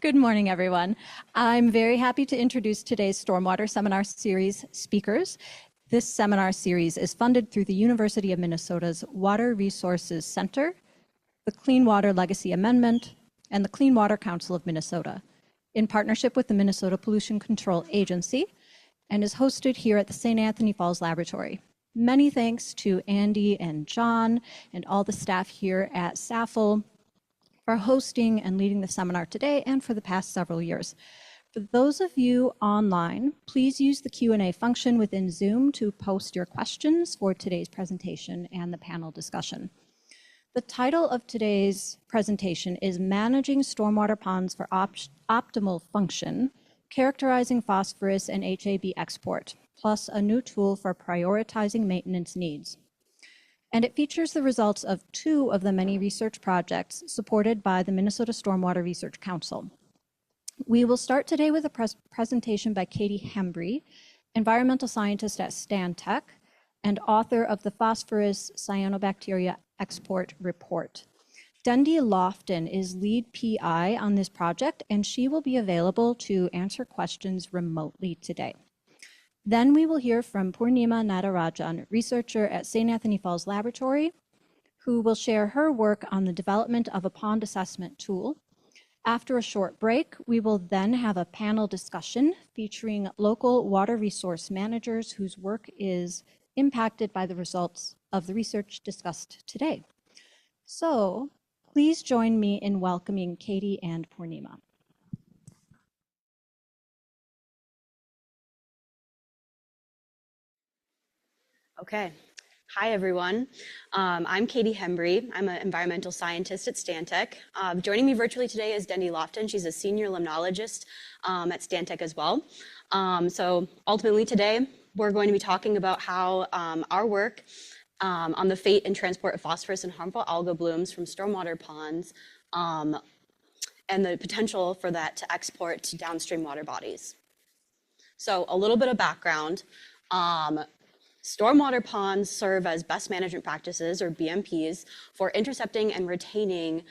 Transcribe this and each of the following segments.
Good morning, everyone. I'm very happy to introduce today's Stormwater Seminar Series speakers. This seminar series is funded through the University of Minnesota's Water Resources Center, the Clean Water Legacy Amendment, and the Clean Water Council of Minnesota, in partnership with the Minnesota Pollution Control Agency, and is hosted here at the St. Anthony Falls Laboratory. Many thanks to Andy and John and all the staff here at SAFL for hosting and leading the seminar today and for the past several years. For those of you online, please use the Q&A function within Zoom to post your questions for today's presentation and the panel discussion. The title of today's presentation is Managing Stormwater Ponds for Optimal Function, Characterizing Phosphorus and HAB Export, plus a new tool for prioritizing maintenance needs. And it features the results of 2 of the many research projects supported by the Minnesota Stormwater Research Council. We will start today with a presentation by Katie Hembre, environmental scientist at Stantec and author of the Phosphorus Cyanobacteria Export Report. Dendy Lofton is lead PI on this project, and she will be available to answer questions remotely today. Then we will hear from Poornima Natarajan, researcher at St. Anthony Falls Laboratory, who will share her work on the development of a pond assessment tool. After a short break, we will then have a panel discussion featuring local water resource managers whose work is impacted by the results of the research discussed today. So please join me in welcoming Katie and Poornima. Okay. Hi, everyone. I'm Katie Hembre. I'm an environmental scientist at Stantec. Joining me virtually today is Dendy Lofton. She's a senior limnologist at Stantec as well. So ultimately today, we're going to be talking about how our work on the fate and transport of phosphorus and harmful algal blooms from stormwater ponds and the potential for that to export to downstream water bodies. So a little bit of background. Stormwater ponds serve as best management practices, or BMPs, for intercepting and retaining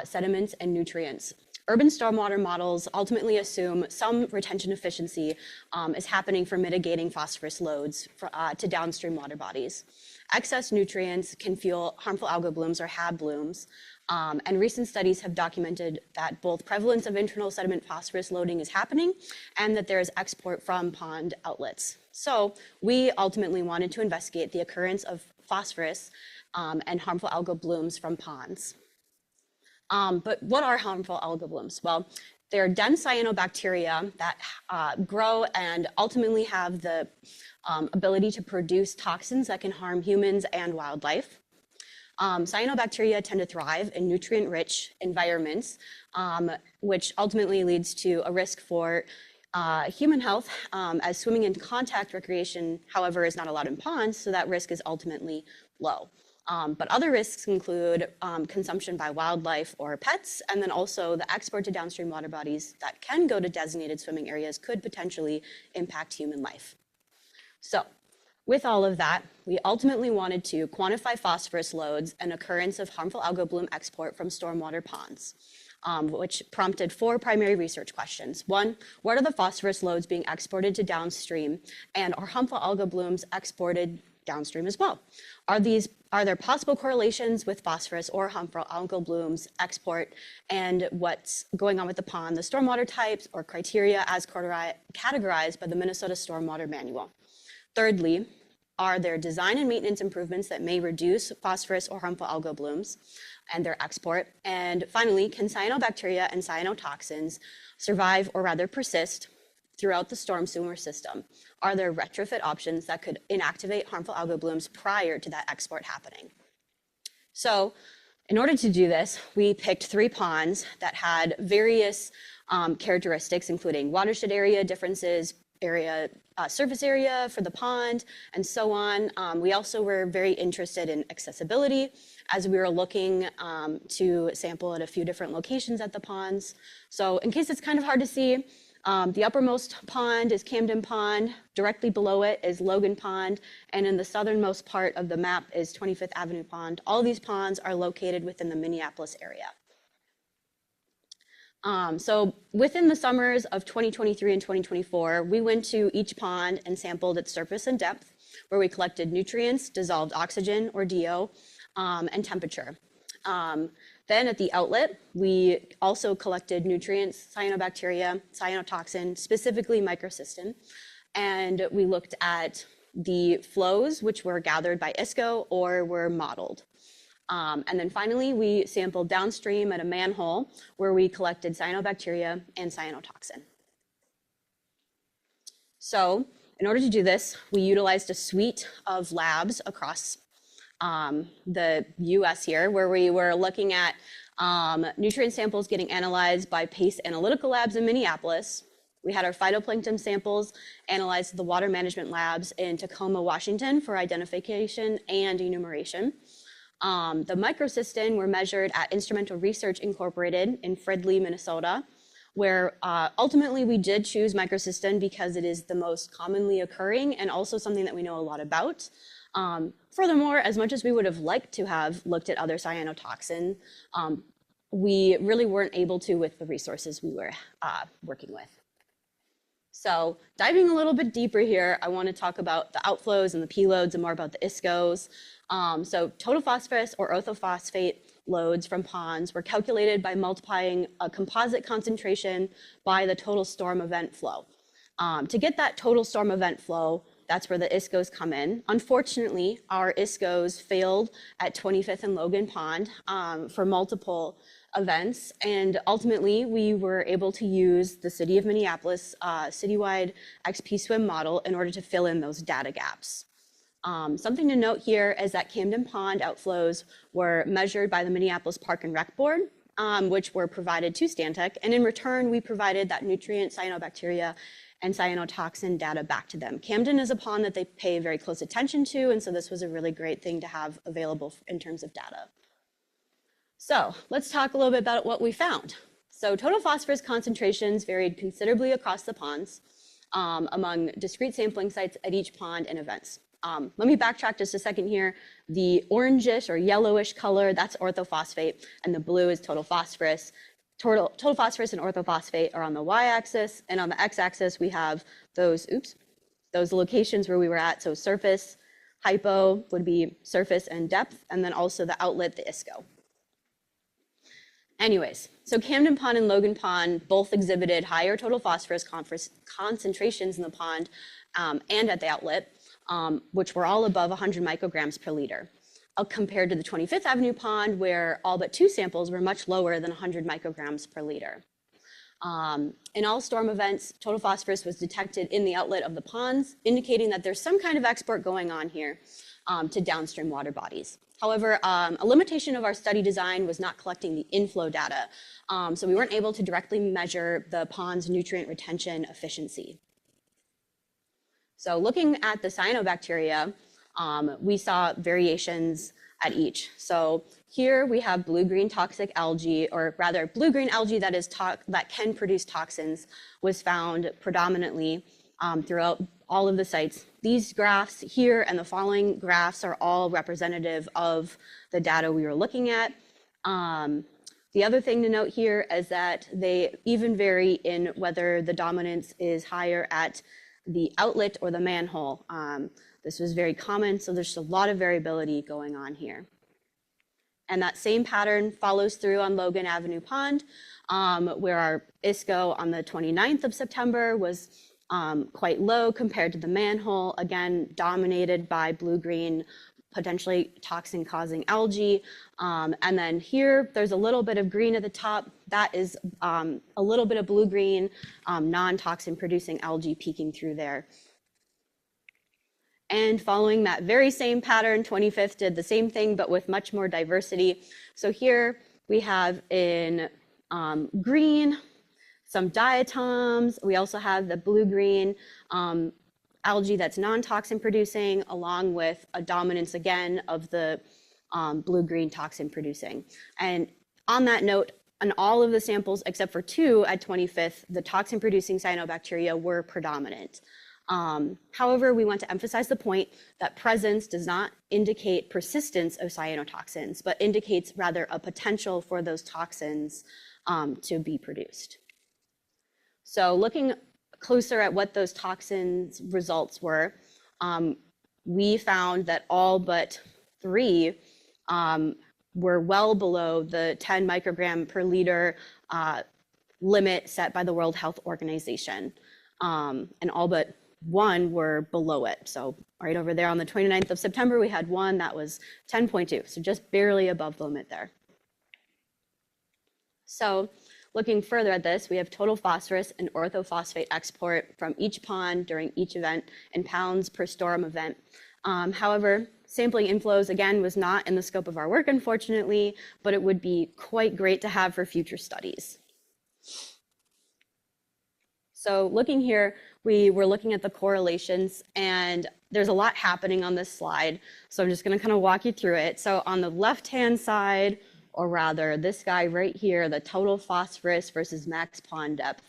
sediments and nutrients. Urban stormwater models ultimately assume some retention efficiency is happening for mitigating phosphorus loads to downstream water bodies. Excess nutrients can fuel harmful algal blooms or HAB blooms, and recent studies have documented that both prevalence of internal sediment phosphorus loading is happening and that there is export from pond outlets. So we ultimately wanted to investigate the occurrence of phosphorus and harmful algal blooms from ponds. But what are harmful algal blooms? Well, they're dense cyanobacteria that grow and ultimately have the ability to produce toxins that can harm humans and wildlife. Cyanobacteria tend to thrive in nutrient-rich environments, which ultimately leads to a risk for human health, as swimming in contact recreation, however, is not allowed in ponds, so that risk is ultimately low. But other risks include consumption by wildlife or pets, and then also the export to downstream water bodies that can go to designated swimming areas could potentially impact human life. So with all of that, we ultimately wanted to quantify phosphorus loads and occurrence of harmful algal bloom export from stormwater ponds, which prompted 4 primary research questions. 1, what are the phosphorus loads being exported to downstream, and are harmful algal blooms exported downstream as well? Are there possible correlations with phosphorus or harmful algal blooms export and what's going on with the pond, the stormwater types or criteria as categorized by the Minnesota Stormwater Manual? Thirdly, are there design and maintenance improvements that may reduce phosphorus or harmful algal blooms and their export? And finally, can cyanobacteria and cyanotoxins survive or rather persist throughout the storm sewer system? Are there retrofit options that could inactivate harmful algal blooms prior to that export happening? So in order to do this, we picked 3 ponds that had various characteristics, including watershed area differences, surface area for the pond, and so on. We also were very interested in accessibility as we were looking to sample at a few different locations at the ponds. So in case it's kind of hard to see, the uppermost pond is Camden Pond, directly below it is Logan Pond, and in the southernmost part of the map is 25th Avenue Pond. All these ponds are located within the Minneapolis area. So within the summers of 2023 and 2024, we went to each pond and sampled its surface and depth, where we collected nutrients, dissolved oxygen or DO, and temperature. Then at the outlet, we also collected nutrients, cyanobacteria, cyanotoxin, specifically microcystin, and we looked at the flows, which were gathered by ISCO or were modeled. And then finally, we sampled downstream at a manhole where we collected cyanobacteria and cyanotoxin. So in order to do this, we utilized a suite of labs across the US here, where we were looking at nutrient samples getting analyzed by PACE Analytical Labs in Minneapolis. We had our phytoplankton samples analyzed at the water management labs in Tacoma, Washington for identification and enumeration. The microcystin were measured at Instrumental Research Incorporated in Fridley, Minnesota, where ultimately we did choose microcystin because it is the most commonly occurring and also something that we know a lot about. Furthermore, as much as we would have liked to have looked at other cyanotoxin, we really weren't able to with the resources we were working with. So diving a little bit deeper here, I want to talk about the outflows and the P loads and more about the ISCOs. So total phosphorus or orthophosphate loads from ponds were calculated by multiplying a composite concentration by the total storm event flow. To get that total storm event flow, that's where the ISCOs come in. Unfortunately, our ISCOs failed at 25th and Logan Pond for multiple events, and ultimately we were able to use the City of Minneapolis citywide XP swim model in order to fill in those data gaps. Something to note here is that Camden Pond outflows were measured by the Minneapolis Park and Rec Board, which were provided to Stantec, and in return we provided that nutrient, cyanobacteria, and cyanotoxin data back to them. Camden is a pond that they pay very close attention to, and so this was a really great thing to have available in terms of data. So let's talk a little bit about what we found. So total phosphorus concentrations varied considerably across the ponds among discrete sampling sites at each pond and events. Let me backtrack just a second here. The orangish or yellowish color, that's orthophosphate, and the blue is total phosphorus. Total phosphorus and orthophosphate are on the y-axis, and on the x-axis we have those locations where we were at. So surface, hypo would be surface and depth, and then also the outlet, the ISCO. Anyways, so Camden Pond and Logan Pond both exhibited higher total phosphorus concentrations in the pond and at the outlet, which were all above 100 micrograms per liter, compared to the 25th Avenue Pond, where all but 2 samples were much lower than 100 micrograms per liter. In all storm events, total phosphorus was detected in the outlet of the ponds, indicating that there's some kind of export going on here to downstream water bodies. However, a limitation of our study design was not collecting the inflow data, so we weren't able to directly measure the pond's nutrient retention efficiency. So looking at the cyanobacteria, we saw variations at each. So here we have blue-green toxic algae, or rather blue-green algae that can produce toxins, was found predominantly throughout all of the sites. These graphs here and the following graphs are all representative of the data we were looking at. The other thing to note here is that they even vary in whether the dominance is higher at the outlet or the manhole. This was very common, so there's a lot of variability going on here. And that same pattern follows through on Logan Avenue Pond, where our ISCO on the 29th of September was quite low compared to the manhole, again, dominated by blue-green, potentially toxin-causing algae. And then here, there's a little bit of green at the top. That is a little bit of blue-green, non-toxin-producing algae peeking through there. And following that very same pattern, 25th did the same thing, but with much more diversity. So here we have in green, some diatoms. We also have the blue-green algae that's non-toxin producing, along with a dominance again of the blue-green toxin producing. And on that note, on all of the samples except for 2 at 25th, the toxin producing cyanobacteria were predominant. However, we want to emphasize the point that presence does not indicate persistence of cyanotoxins, but indicates rather a potential for those toxins to be produced. So looking closer at what those toxins results were, we found that all but 3 were well below the 10 microgram per liter limit set by the World Health Organization. And all but 1 were below it. So right over there on the 29th of September, we had 1 that was 10.2, so just barely above the limit there. So looking further at this, we have total phosphorus and orthophosphate export from each pond during each event in pounds per storm event. However, sampling inflows, again, was not in the scope of our work, unfortunately, but it would be quite great to have for future studies. So looking here, we were looking at the correlations, and there's a lot happening on this slide. So I'm just going to kind of walk you through it. So on the left-hand side, or rather this guy right here, the total phosphorus versus max pond depth,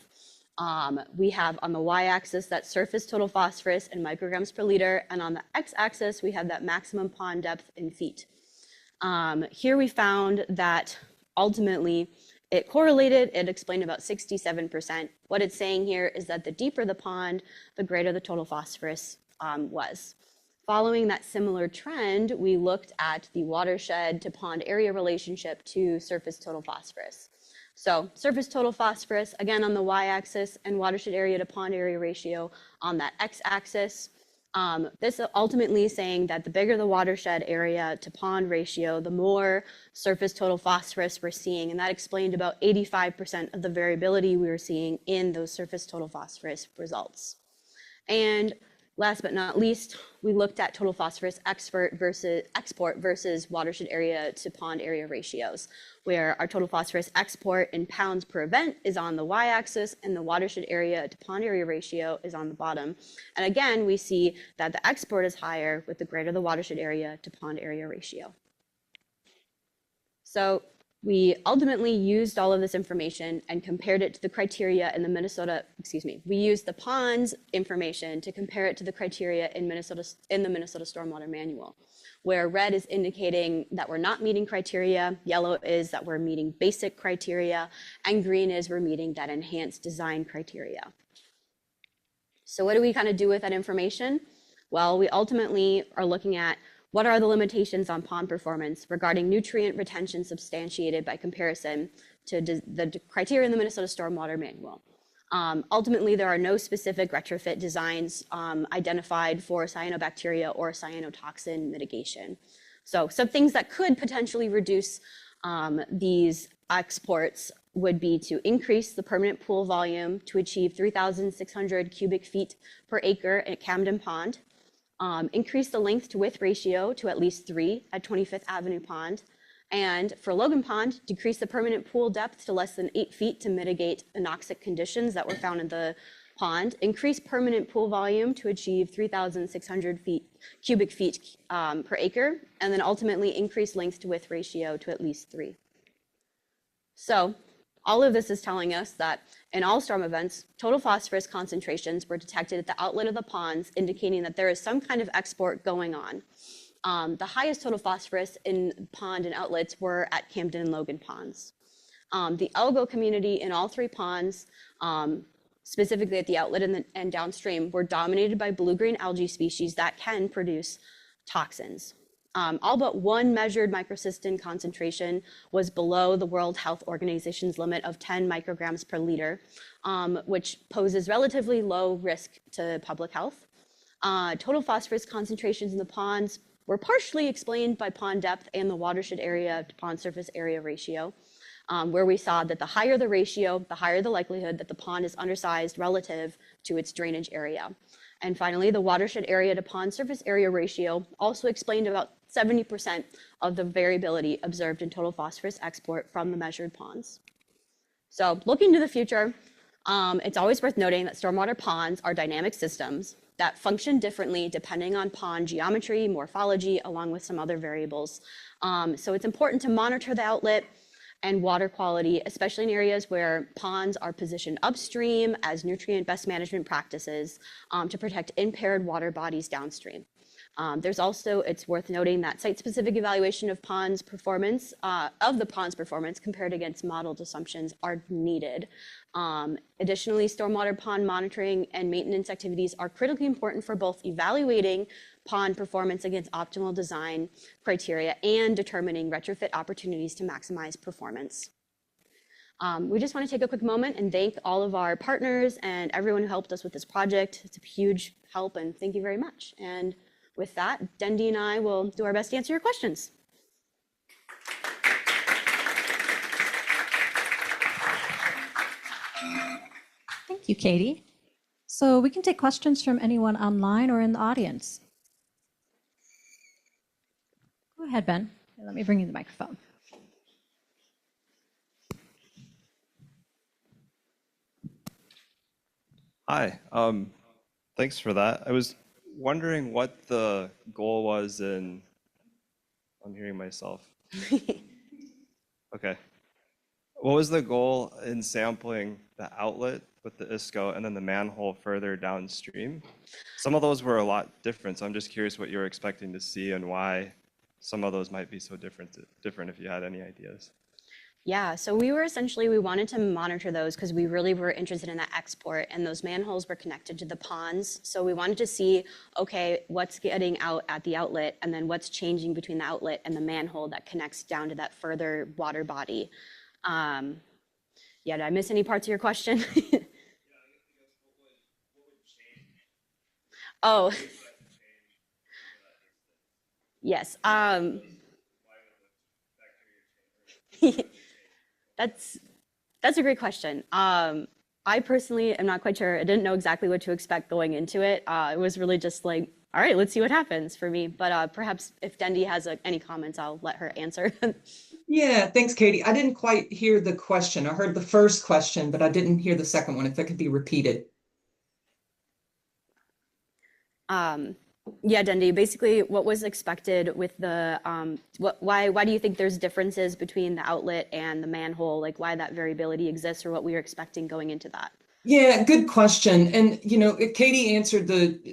we have on the y-axis that surface total phosphorus in micrograms per liter, and on the x-axis we have that maximum pond depth in feet. Here we found that ultimately it correlated. It explained about 67%. What it's saying here is that the deeper the pond, the greater the total phosphorus was. Following that similar trend, we looked at the watershed to pond area relationship to surface total phosphorus. So surface total phosphorus, again on the y-axis, and watershed area to pond area ratio on that x-axis. This ultimately is saying that the bigger the watershed area to pond ratio, the more surface total phosphorus we're seeing, and that explained about 85% of the variability we were seeing in those surface total phosphorus results. And last but not least, we looked at total phosphorus export versus watershed area to pond area ratios, where our total phosphorus export in pounds per event is on the y-axis and the watershed area to pond area ratio is on the bottom. And again, we see that the export is higher with the greater the watershed area to pond area ratio. So we ultimately used all of this information and compared it to the criteria in the we used the ponds information to compare it to the criteria in the Minnesota Stormwater Manual, where red is indicating that we're not meeting criteria, yellow is that we're meeting basic criteria, and green is we're meeting that enhanced design criteria. So what do we kind of do with that information? Well, we ultimately are looking at what are the limitations on pond performance regarding nutrient retention substantiated by comparison to the criteria in the Minnesota Stormwater Manual. Ultimately, there are no specific retrofit designs identified for cyanobacteria or cyanotoxin mitigation. So some things that could potentially reduce these exports would be to increase the permanent pool volume to achieve 3,600 cubic feet per acre at Camden Pond, increase the length to width ratio to at least 3 at 25th Avenue Pond, and for Logan Pond, decrease the permanent pool depth to less than 8 feet to mitigate anoxic conditions that were found in the pond, increase permanent pool volume to achieve 3,600 cubic feet per acre, and then ultimately increase length to width ratio to at least 3. So all of this is telling us that in all storm events, total phosphorus concentrations were detected at the outlet of the ponds, indicating that there is some kind of export going on. The highest total phosphorus in pond and outlets were at Camden and Logan ponds. The algal community in all 3 ponds, specifically at the outlet and downstream, were dominated by blue-green algae species that can produce toxins. All but 1 measured microcystin concentration was below the World Health Organization's limit of 10 micrograms per liter, which poses relatively low risk to public health. Total phosphorus concentrations in the ponds were partially explained by pond depth and the watershed area to pond surface area ratio, where we saw that the higher the ratio, the higher the likelihood that the pond is undersized relative to its drainage area. And finally, the watershed area to pond surface area ratio also explained about 70% of the variability observed in total phosphorus export from the measured ponds. So looking to the future, it's always worth noting that stormwater ponds are dynamic systems that function differently depending on pond geometry, morphology, along with some other variables. So it's important to monitor the outlet and water quality, especially in areas where ponds are positioned upstream as nutrient best management practices to protect impaired water bodies downstream. There's also, it's worth noting that site-specific evaluation of ponds performance, of the pond's performance compared against modeled assumptions are needed. Additionally, stormwater pond monitoring and maintenance activities are critically important for both evaluating pond performance against optimal design criteria and determining retrofit opportunities to maximize performance. We just want to take a quick moment and thank all of our partners and everyone who helped us with this project. It's a huge help, and thank you very much. And with that, Dendy and I will do our best to answer your questions. Thank you, Katie. So we can take questions from anyone online or in the audience. Go ahead, Ben. Let me bring you the microphone. Hi, thanks for that. I was wondering what the goal was in, I'm hearing myself. Okay. What was the goal in sampling the outlet with the ISCO and then the manhole further downstream? Some of those were a lot different, so I'm just curious what you were expecting to see and why some of those might be so different if you had any ideas. Yeah, so we wanted to monitor those because we really were interested in that export, and those manholes were connected to the ponds. So we wanted to see, okay, what's getting out at the outlet and then what's changing between the outlet and the manhole that connects down to that further water body. Yeah, did I miss any parts of your question? Oh, yes. That's a great question. I personally am not quite sure. I didn't know exactly what to expect going into it. It was really just like, all right, let's see what happens for me. But perhaps if Dendy has any comments, I'll let her answer. Yeah, thanks, Katie. I didn't quite hear the question. I heard the first question, but I didn't hear the second one, if that could be repeated. Yeah, Dendy, basically what was expected with the, why do you think there's differences between the outlet and the manhole? Like why that variability exists or what we were expecting going into that? Yeah, good question. And, Katie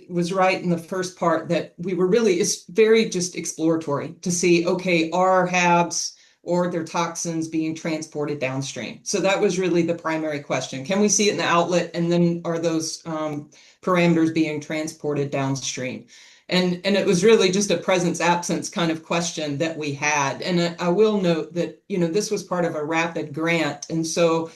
was right in the first part that it's very just exploratory to see, okay, are HABs or their toxins being transported downstream? So that was really the primary question. Can we see it in the outlet? And then are those parameters being transported downstream? And it was really just a presence absence kind of question that we had. And I will note that, this was part of a rapid grant. And so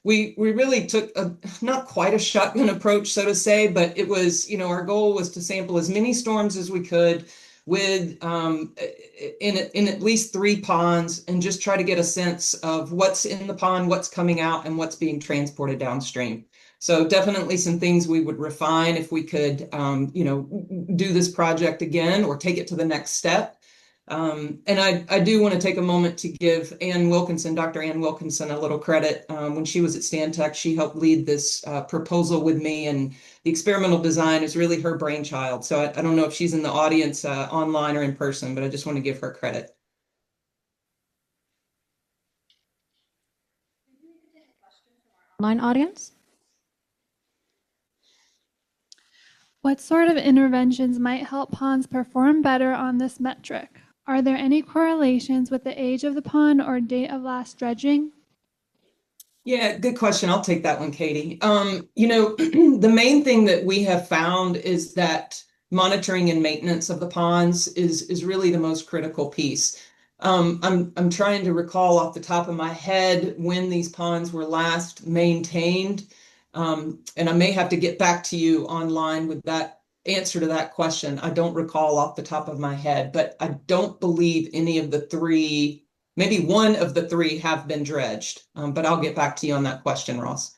we really took not quite a shotgun approach, so to say, but it was, our goal was to sample as many storms as we could with in at least 3 ponds and just try to get a sense of what's in the pond, what's coming out, and what's being transported downstream. So definitely some things we would refine if we could, do this project again or take it to the next step. And I do want to take a moment to give Dr. Ann Wilkinson, a little credit. When she was at Stantec, she helped lead this proposal with me, and the experimental design is really her brainchild. So I don't know if she's in the audience online or in person, but I just want to give her credit. Online audience? What sort of interventions might help ponds perform better on this metric? Are there any correlations with the age of the pond or date of last dredging? Yeah, good question. I'll take that one, Katie. The main thing that we have found is that monitoring and maintenance of the ponds is really the most critical piece. I'm trying to recall off the top of my head when these ponds were last maintained. And I may have to get back to you online with that answer to that question. I don't recall off the top of my head, but I don't believe any of the 3, maybe one of the 3 have been dredged. But I'll get back to you on that question, Ross.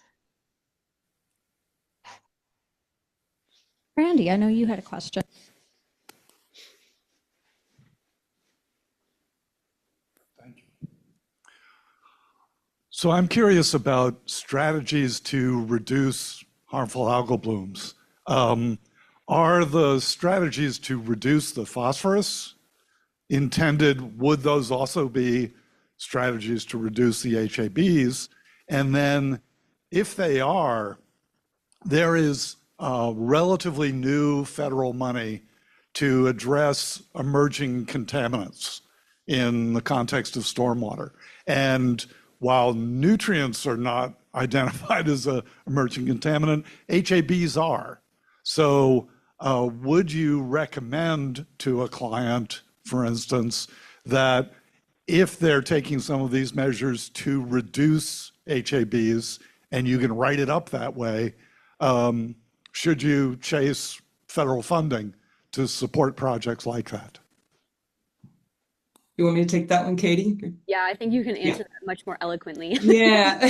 Randy, I know you had a question. So I'm curious about strategies to reduce harmful algal blooms. Are the strategies to reduce the phosphorus intended? Would those also be strategies to reduce the HABs? And then if they are, there is relatively new federal money to address emerging contaminants in the context of stormwater. And while nutrients are not identified as an emerging contaminant, HABs are. So would you recommend to a client, for instance, that if they're taking some of these measures to reduce HABs, and you can write it up that way, should you chase federal funding to support projects like that? You want me to take that one, Katie? Yeah, I think you can answer that much more eloquently. Yeah,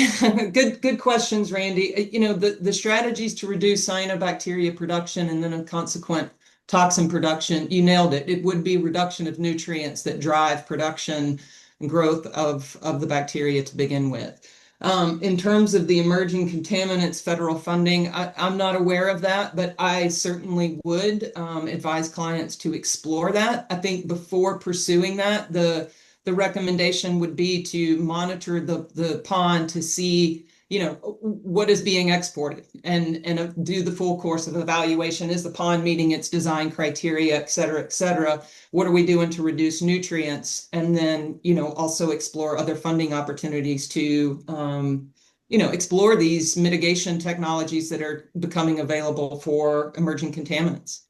good questions, Randy. You know, the strategies to reduce cyanobacteria production and then a consequent toxin production, you nailed it. It would be reduction of nutrients that drive production and growth of the bacteria to begin with. In terms of the emerging contaminants federal funding, I'm not aware of that, but I certainly would advise clients to explore that. I think before pursuing that, the recommendation would be to monitor the pond to see, you know, what is being exported and do the full course of evaluation. Is the pond meeting its design criteria, et cetera, et cetera? What are we doing to reduce nutrients? And then, you know, also explore other funding opportunities to, you know, explore these mitigation technologies that are becoming available for emerging contaminants.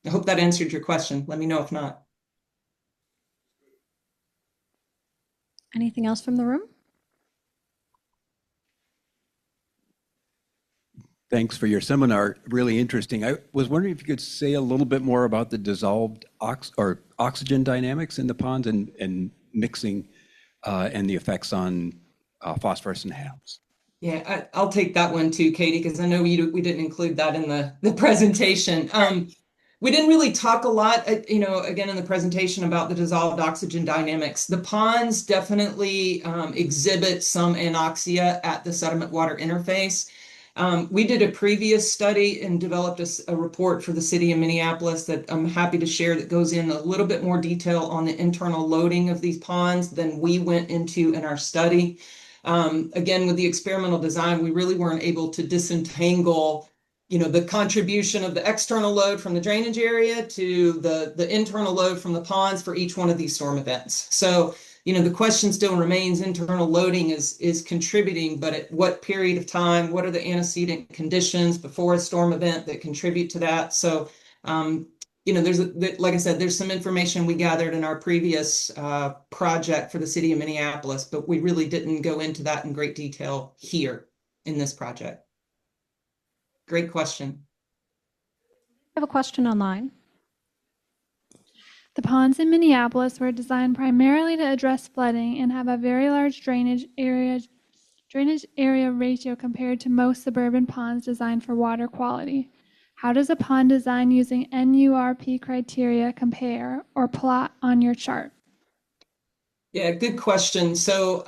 I hope that answered your question. Let me know if not. Anything else from the room? Thanks for your seminar. Really interesting. I was wondering if you could say a little bit more about the dissolved oxygen dynamics in the ponds and mixing and the effects on phosphorus and HABs. Yeah, I'll take that one too, Katie, because I know we didn't include that in the presentation. We didn't really talk a lot, you know, again, in the presentation about the dissolved oxygen dynamics. The ponds definitely exhibit some anoxia at the sediment water interface. We did a previous study and developed a report for the city of Minneapolis that I'm happy to share that goes in a little bit more detail on the internal loading of these ponds than we went into in our study. Again, with the experimental design, we really weren't able to disentangle, you know, the contribution of the external load from the drainage area to the internal load from the ponds for each one of these storm events. So, you know, the question still remains, internal loading is contributing, but at what period of time? What are the antecedent conditions before a storm event that contribute to that? So, you know, like I said, there's some information we gathered in our previous project for the city of Minneapolis, but we really didn't go into that in great detail here in this project. Great question. I have a question online. The ponds in Minneapolis were designed primarily to address flooding and have a very large drainage area ratio compared to most suburban ponds designed for water quality. How does a pond design using NURP criteria compare or plot on your chart? Yeah, good question. So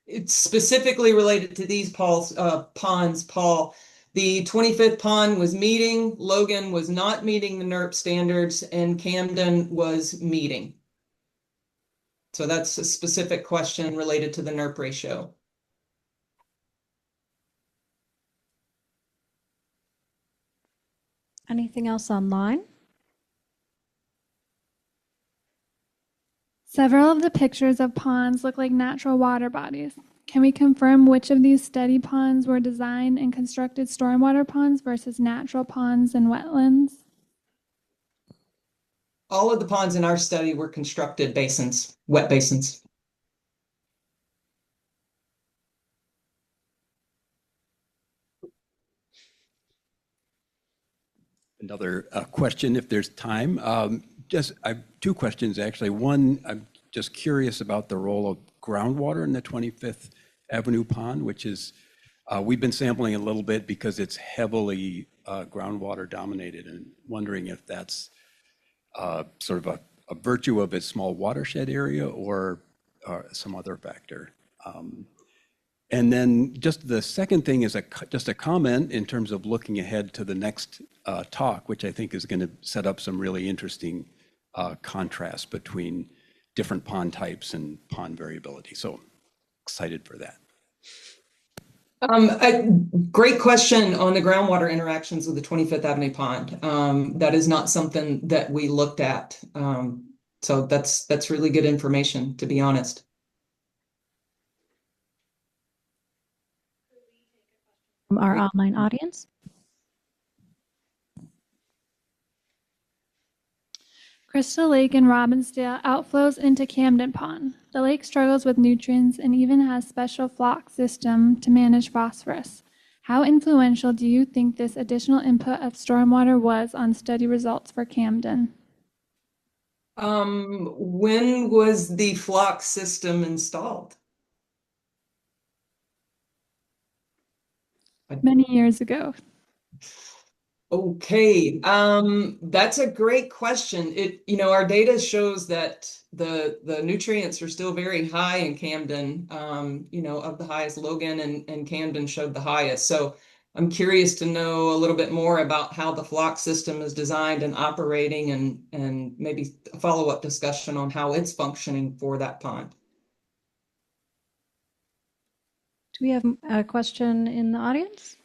it's specifically related to these ponds, Paul. The 25th pond was meeting, Logan was not meeting the NURP standards, and Camden was meeting. So that's a specific question related to the NURP ratio. Anything else online? Several of the pictures of ponds look like natural water bodies. Can we confirm which of these study ponds were designed and constructed stormwater ponds versus natural ponds and wetlands? All of the ponds in our study were constructed basins, wet basins. Another question, if there's time. I have two questions, actually. One, I'm just curious about the role of groundwater in the 25th Avenue Pond, which is, we've been sampling a little bit because it's heavily groundwater dominated, and wondering if that's sort of a virtue of its small watershed area or some other factor. And then just the second thing is just a comment in terms of looking ahead to the next talk, which I think is going to set up some really interesting contrast between different pond types and pond variability. So excited for that. Great question on the groundwater interactions with the 25th Avenue Pond. That is not something that we looked at. So that's really good information, to be honest. From our online audience. Crystal Lake in Robbinsdale outflows into Camden Pond. The lake struggles with nutrients and even has special flock system to manage phosphorus. How influential do you think this additional input of stormwater was on study results for Camden? When was the flock system installed? Many years ago. Okay, that's a great question. Our data shows that the nutrients are still very high in Camden, of the highest. Logan and Camden showed the highest. So I'm curious to know a little bit more about how the flock system is designed and operating, and maybe a follow-up discussion on how it's functioning for that pond. Do we have a question in the audience?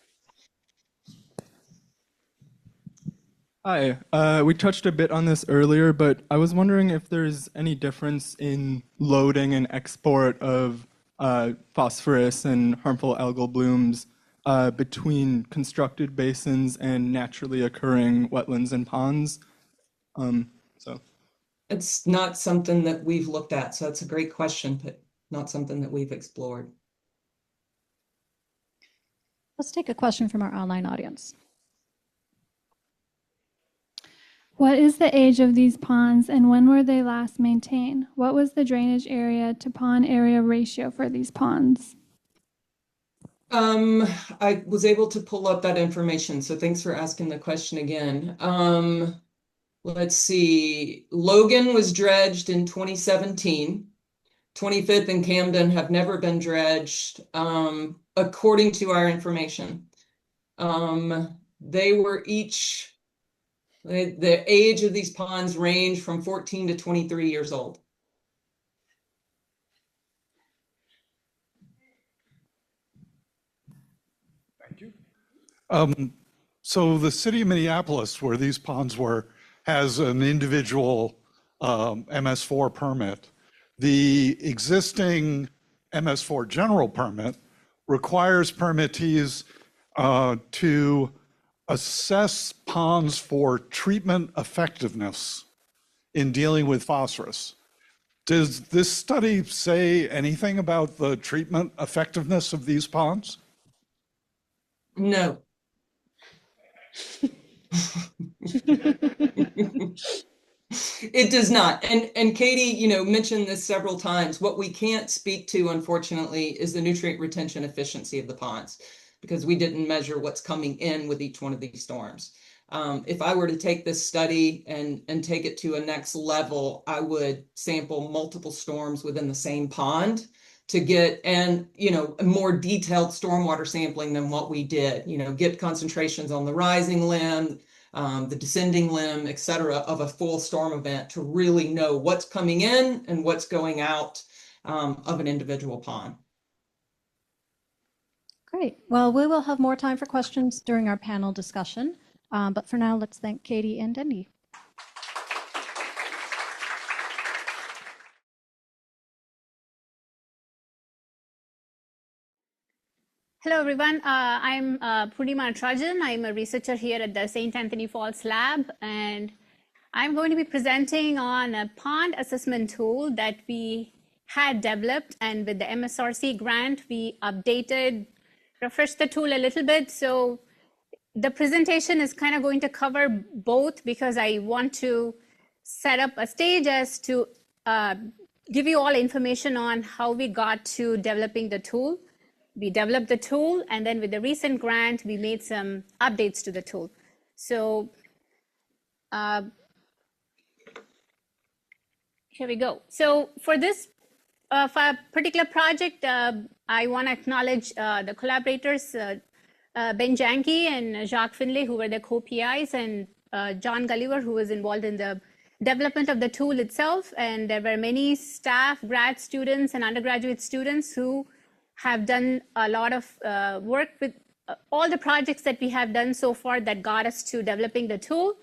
Hi, we touched a bit on this earlier, but I was wondering if there's any difference in loading and export of phosphorus and harmful algal blooms between constructed basins and naturally occurring wetlands and ponds. It's not something that we've looked at, so that's a great question, but not something that we've explored. Let's take a question from our online audience. What is the age of these ponds and when were they last maintained? What was the drainage area to pond area ratio for these ponds? I was able to pull up that information, so thanks for asking the question again. Let's see. Logan was dredged in 2017. 25th and Camden have never been dredged, according to our information. They were each... The age of these ponds range from 14 to 23 years old. Thank you. So the city of Minneapolis, where these ponds were, has an individual MS4 permit. The existing MS4 general permit requires permittees to assess ponds for treatment effectiveness in dealing with phosphorus. Does this study say anything about the treatment effectiveness of these ponds? No. It does not. And Katie, mentioned this several times. What we can't speak to, unfortunately, is the nutrient retention efficiency of the ponds, because we didn't measure what's coming in with each one of these storms. If I were to take this study and take it to a next level, I would sample multiple storms within the same pond to get a more detailed stormwater sampling than what we did. Get concentrations on the rising limb, the descending limb, et cetera, of a full storm event to really know what's coming in and what's going out of an individual pond. Great. Well, we will have more time for questions during our panel discussion. But for now, let's thank Katie and Dendy. Hello, everyone. I'm Poornima Natarajan. I'm a researcher here at the St. Anthony Falls Lab, and I'm going to be presenting on a pond assessment tool that we had developed, and with the MSRC grant, we refreshed the tool a little bit. So the presentation is kind of going to cover both, because I want to set up a stage as to give you all information on how we got to developing the tool. We developed the tool, and then with the recent grant, we made some updates to the tool. So here we go. So for this particular project, I want to acknowledge the collaborators, Ben Janke and Jacques Finlay, who were the co-PIs, and John Gulliver, who was involved in the development of the tool itself. And there were many staff, grad students, and undergraduate students who have done a lot of work with all the projects that we have done so far that got us to developing the tool.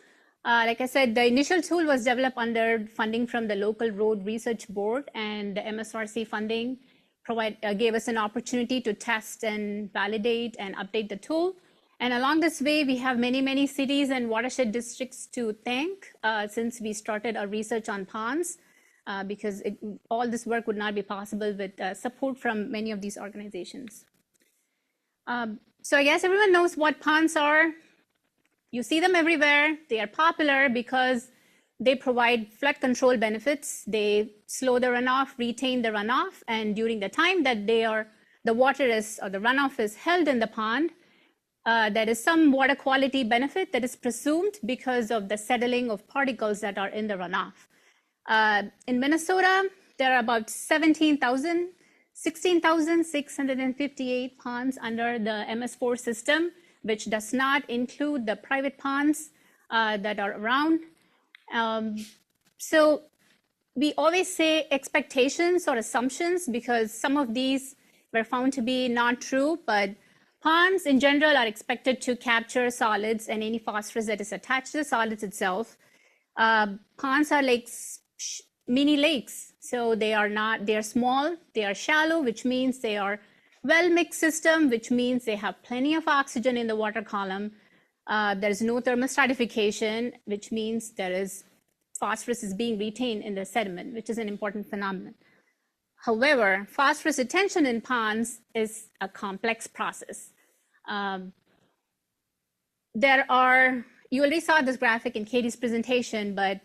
Like I said, the initial tool was developed under funding from the local road research board, and the MSRC funding gave us an opportunity to test and validate and update the tool. And along this way, we have many, many cities and watershed districts to thank since we started our research on ponds, because all this work would not be possible with support from many of these organizations. So I guess everyone knows what ponds are. You see them everywhere. They are popular because they provide flood control benefits. They slow the runoff, retain the runoff, and during the time that the water is, or the runoff is held in the pond, there is some water quality benefit that is presumed because of the settling of particles that are in the runoff. In Minnesota, there are about 16,658 ponds under the MS4 system, which does not include the private ponds that are around. So we always say expectations or assumptions because some of these were found to be not true, but ponds in general are expected to capture solids and any phosphorus that is attached to the solids itself. Ponds are like mini lakes. So they are small, they are shallow, which means they are well-mixed system, which means they have plenty of oxygen in the water column. There's no thermal stratification, which means phosphorus is being retained in the sediment, which is an important phenomenon. However, phosphorus retention in ponds is a complex process. You already saw this graphic in Katie's presentation, but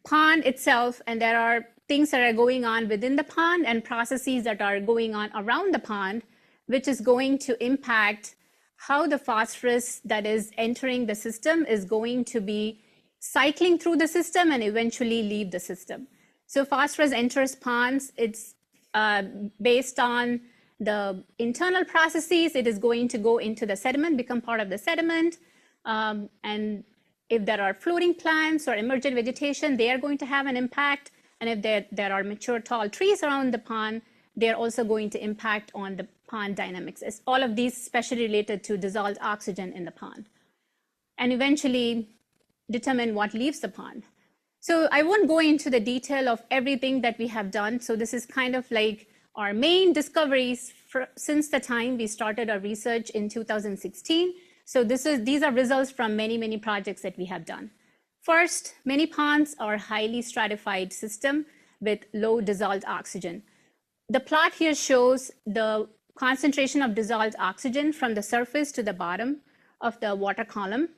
pond itself, and there are things that are going on within the pond and processes that are going on around the pond, which is going to impact how the phosphorus that is entering the system is going to be cycling through the system and eventually leave the system. So phosphorus enters ponds, it's based on the internal processes, it is going to go into the sediment, become part of the sediment, and if there are floating plants or emergent vegetation, they are going to have an impact. And if there are mature tall trees around the pond, they're also going to impact on the pond dynamics. It's all of these especially related to dissolved oxygen in the pond, and eventually determine what leaves the pond. So I won't go into the detail of everything that we have done. So this is kind of like our main discoveries since the time we started our research in 2016. So these are results from many, many projects that we have done. First, many ponds are highly stratified system with low dissolved oxygen. The plot here shows the concentration of dissolved oxygen from the surface to the bottom of the water column.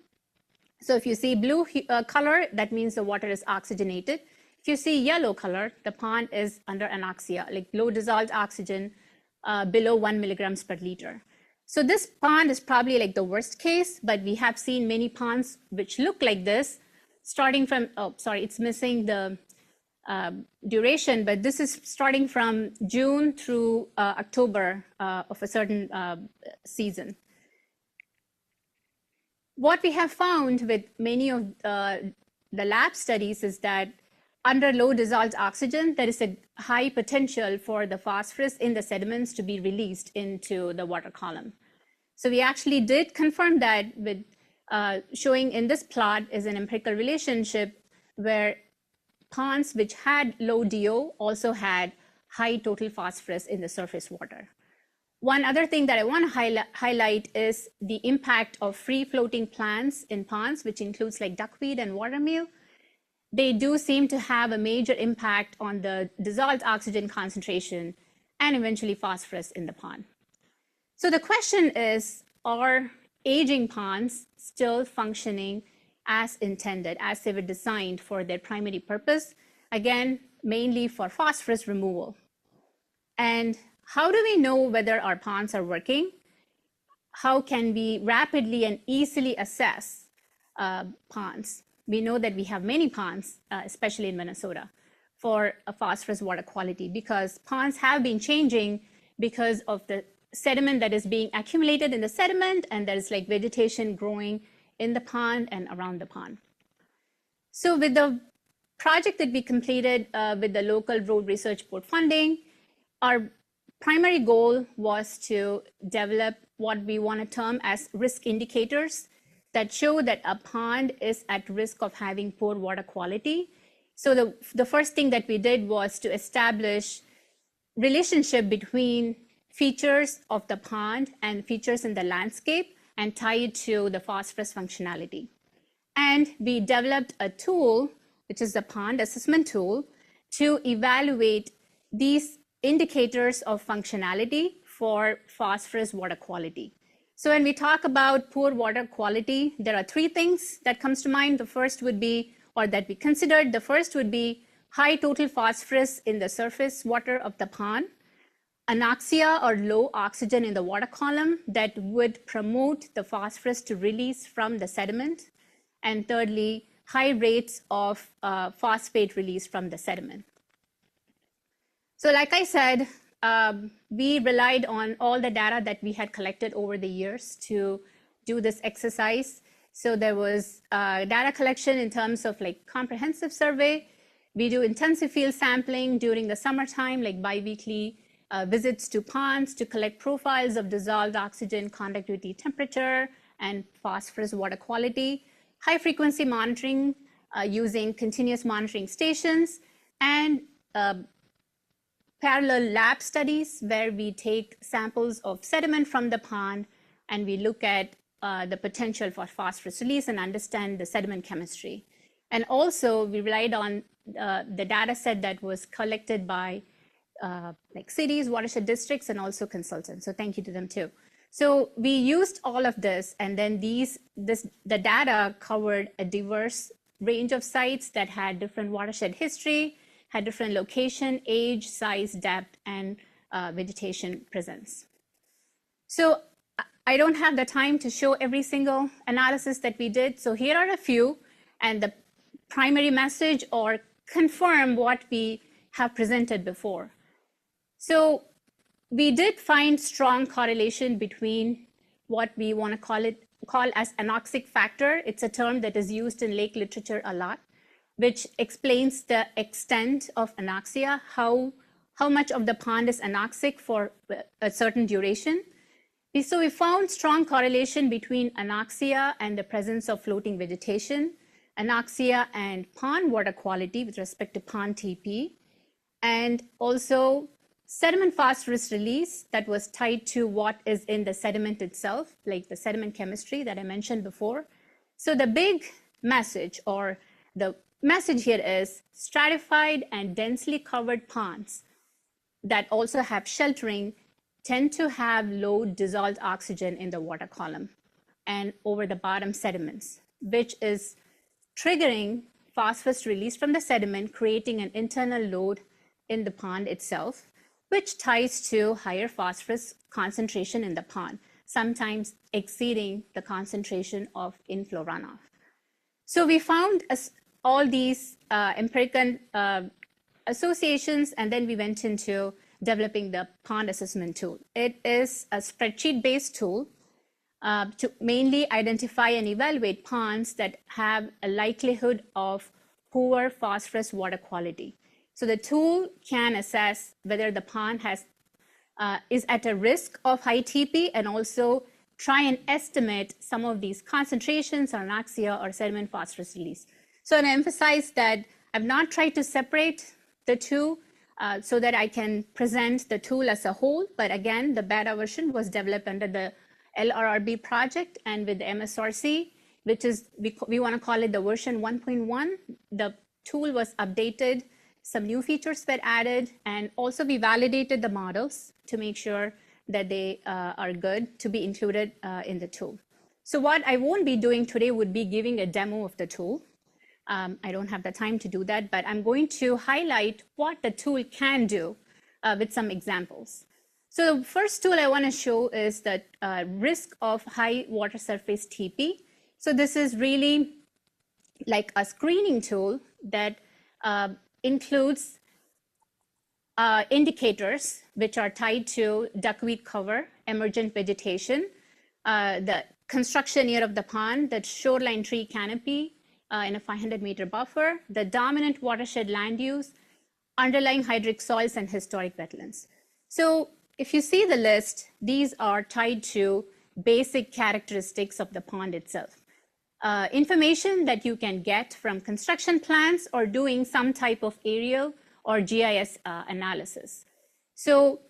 So if you see blue color, that means the water is oxygenated. If you see yellow color, the pond is under anoxia, like low dissolved oxygen below 1 milligrams per liter. So this pond is probably like the worst case, but we have seen many ponds which look like this, starting from, it's missing the duration, but this is starting from June through October of a certain season. What we have found with many of the lab studies is that under low dissolved oxygen, there is a high potential for the phosphorus in the sediments to be released into the water column. So we actually did confirm that with showing in this plot is an empirical relationship where ponds which had low DO also had high total phosphorus in the surface water. One other thing that I want to highlight is the impact of free floating plants in ponds, which includes like duckweed and watermeal. They do seem to have a major impact on the dissolved oxygen concentration and eventually phosphorus in the pond. So the question is, are aging ponds still functioning as intended, as they were designed for their primary purpose? Again, mainly for phosphorus removal. And how do we know whether our ponds are working? How can we rapidly and easily assess ponds? We know that we have many ponds, especially in Minnesota, for a phosphorus water quality, because ponds have been changing because of the sediment that is being accumulated in the sediment, and there is like vegetation growing in the pond and around the pond. So with the project that we completed with the local road research board funding, our primary goal was to develop what we want to term as risk indicators that show that a pond is at risk of having poor water quality. So the first thing that we did was to establish relationship between features of the pond and features in the landscape and tie it to the phosphorus functionality. And we developed a tool, which is the pond assessment tool, to evaluate these indicators of functionality for phosphorus water quality. So when we talk about poor water quality, there are three things that comes to mind. The first would be, or that we considered, the first would be high total phosphorus in the surface water of the pond, anoxia or low oxygen in the water column that would promote the phosphorus to release from the sediment, and thirdly, high rates of phosphate release from the sediment. So like I said, we relied on all the data that we had collected over the years to do this exercise. So there was data collection in terms of like comprehensive survey. We do intensive field sampling during the summertime, like biweekly visits to ponds to collect profiles of dissolved oxygen, conductivity, temperature, and phosphorus water quality. High frequency monitoring using continuous monitoring stations, and parallel lab studies where we take samples of sediment from the pond and we look at the potential for phosphorus release and understand the sediment chemistry. And also we relied on the data set that was collected by like cities, watershed districts, and also consultants. So thank you to them too. So we used all of this, and then the data covered a diverse range of sites that had different watershed history, had different location, age, size, depth, and vegetation presence. So I don't have the time to show every single analysis that we did. So here are a few, and the primary message or confirm what we have presented before. So we did find strong correlation between what we want to call as anoxic factor. It's a term that is used in lake literature a lot, which explains the extent of anoxia, how much of the pond is anoxic for a certain duration. So we found strong correlation between anoxia and the presence of floating vegetation, anoxia and pond water quality with respect to pond TP, and also sediment phosphorus release that was tied to what is in the sediment itself, like the sediment chemistry that I mentioned before. So the big message, or the message here, is stratified and densely covered ponds that also have sheltering tend to have low dissolved oxygen in the water column and over the bottom sediments, which is triggering phosphorus release from the sediment, creating an internal load in the pond itself, which ties to higher phosphorus concentration in the pond, sometimes exceeding the concentration of inflow runoff. So we found all these empirical associations, and then we went into developing the pond assessment tool. It is a spreadsheet-based tool to mainly identify and evaluate ponds that have a likelihood of poor phosphorus water quality. So the tool can assess whether the pond is at a risk of high TP, and also try and estimate some of these concentrations or anoxia or sediment phosphorus release. So I emphasize that I've not tried to separate the two so that I can present the tool as a whole. But again, the beta version was developed under the LRRB project and with the MSRC, which is, we want to call it the version 1.1. The tool was updated, some new features were added, and also we validated the models to make sure that they are good to be included in the tool. So what I won't be doing today would be giving a demo of the tool. I don't have the time to do that, but I'm going to highlight what the tool can do with some examples. So the first tool I want to show is the risk of high water surface TP. So this is really like a screening tool that includes indicators which are tied to duckweed cover, emergent vegetation, the construction year of the pond, the shoreline tree canopy in a 500-meter buffer, the dominant watershed land use, underlying hydric soils, and historic wetlands. So if you see the list, these are tied to basic characteristics of the pond itself. Information that you can get from construction plans or doing some type of aerial or GIS analysis. So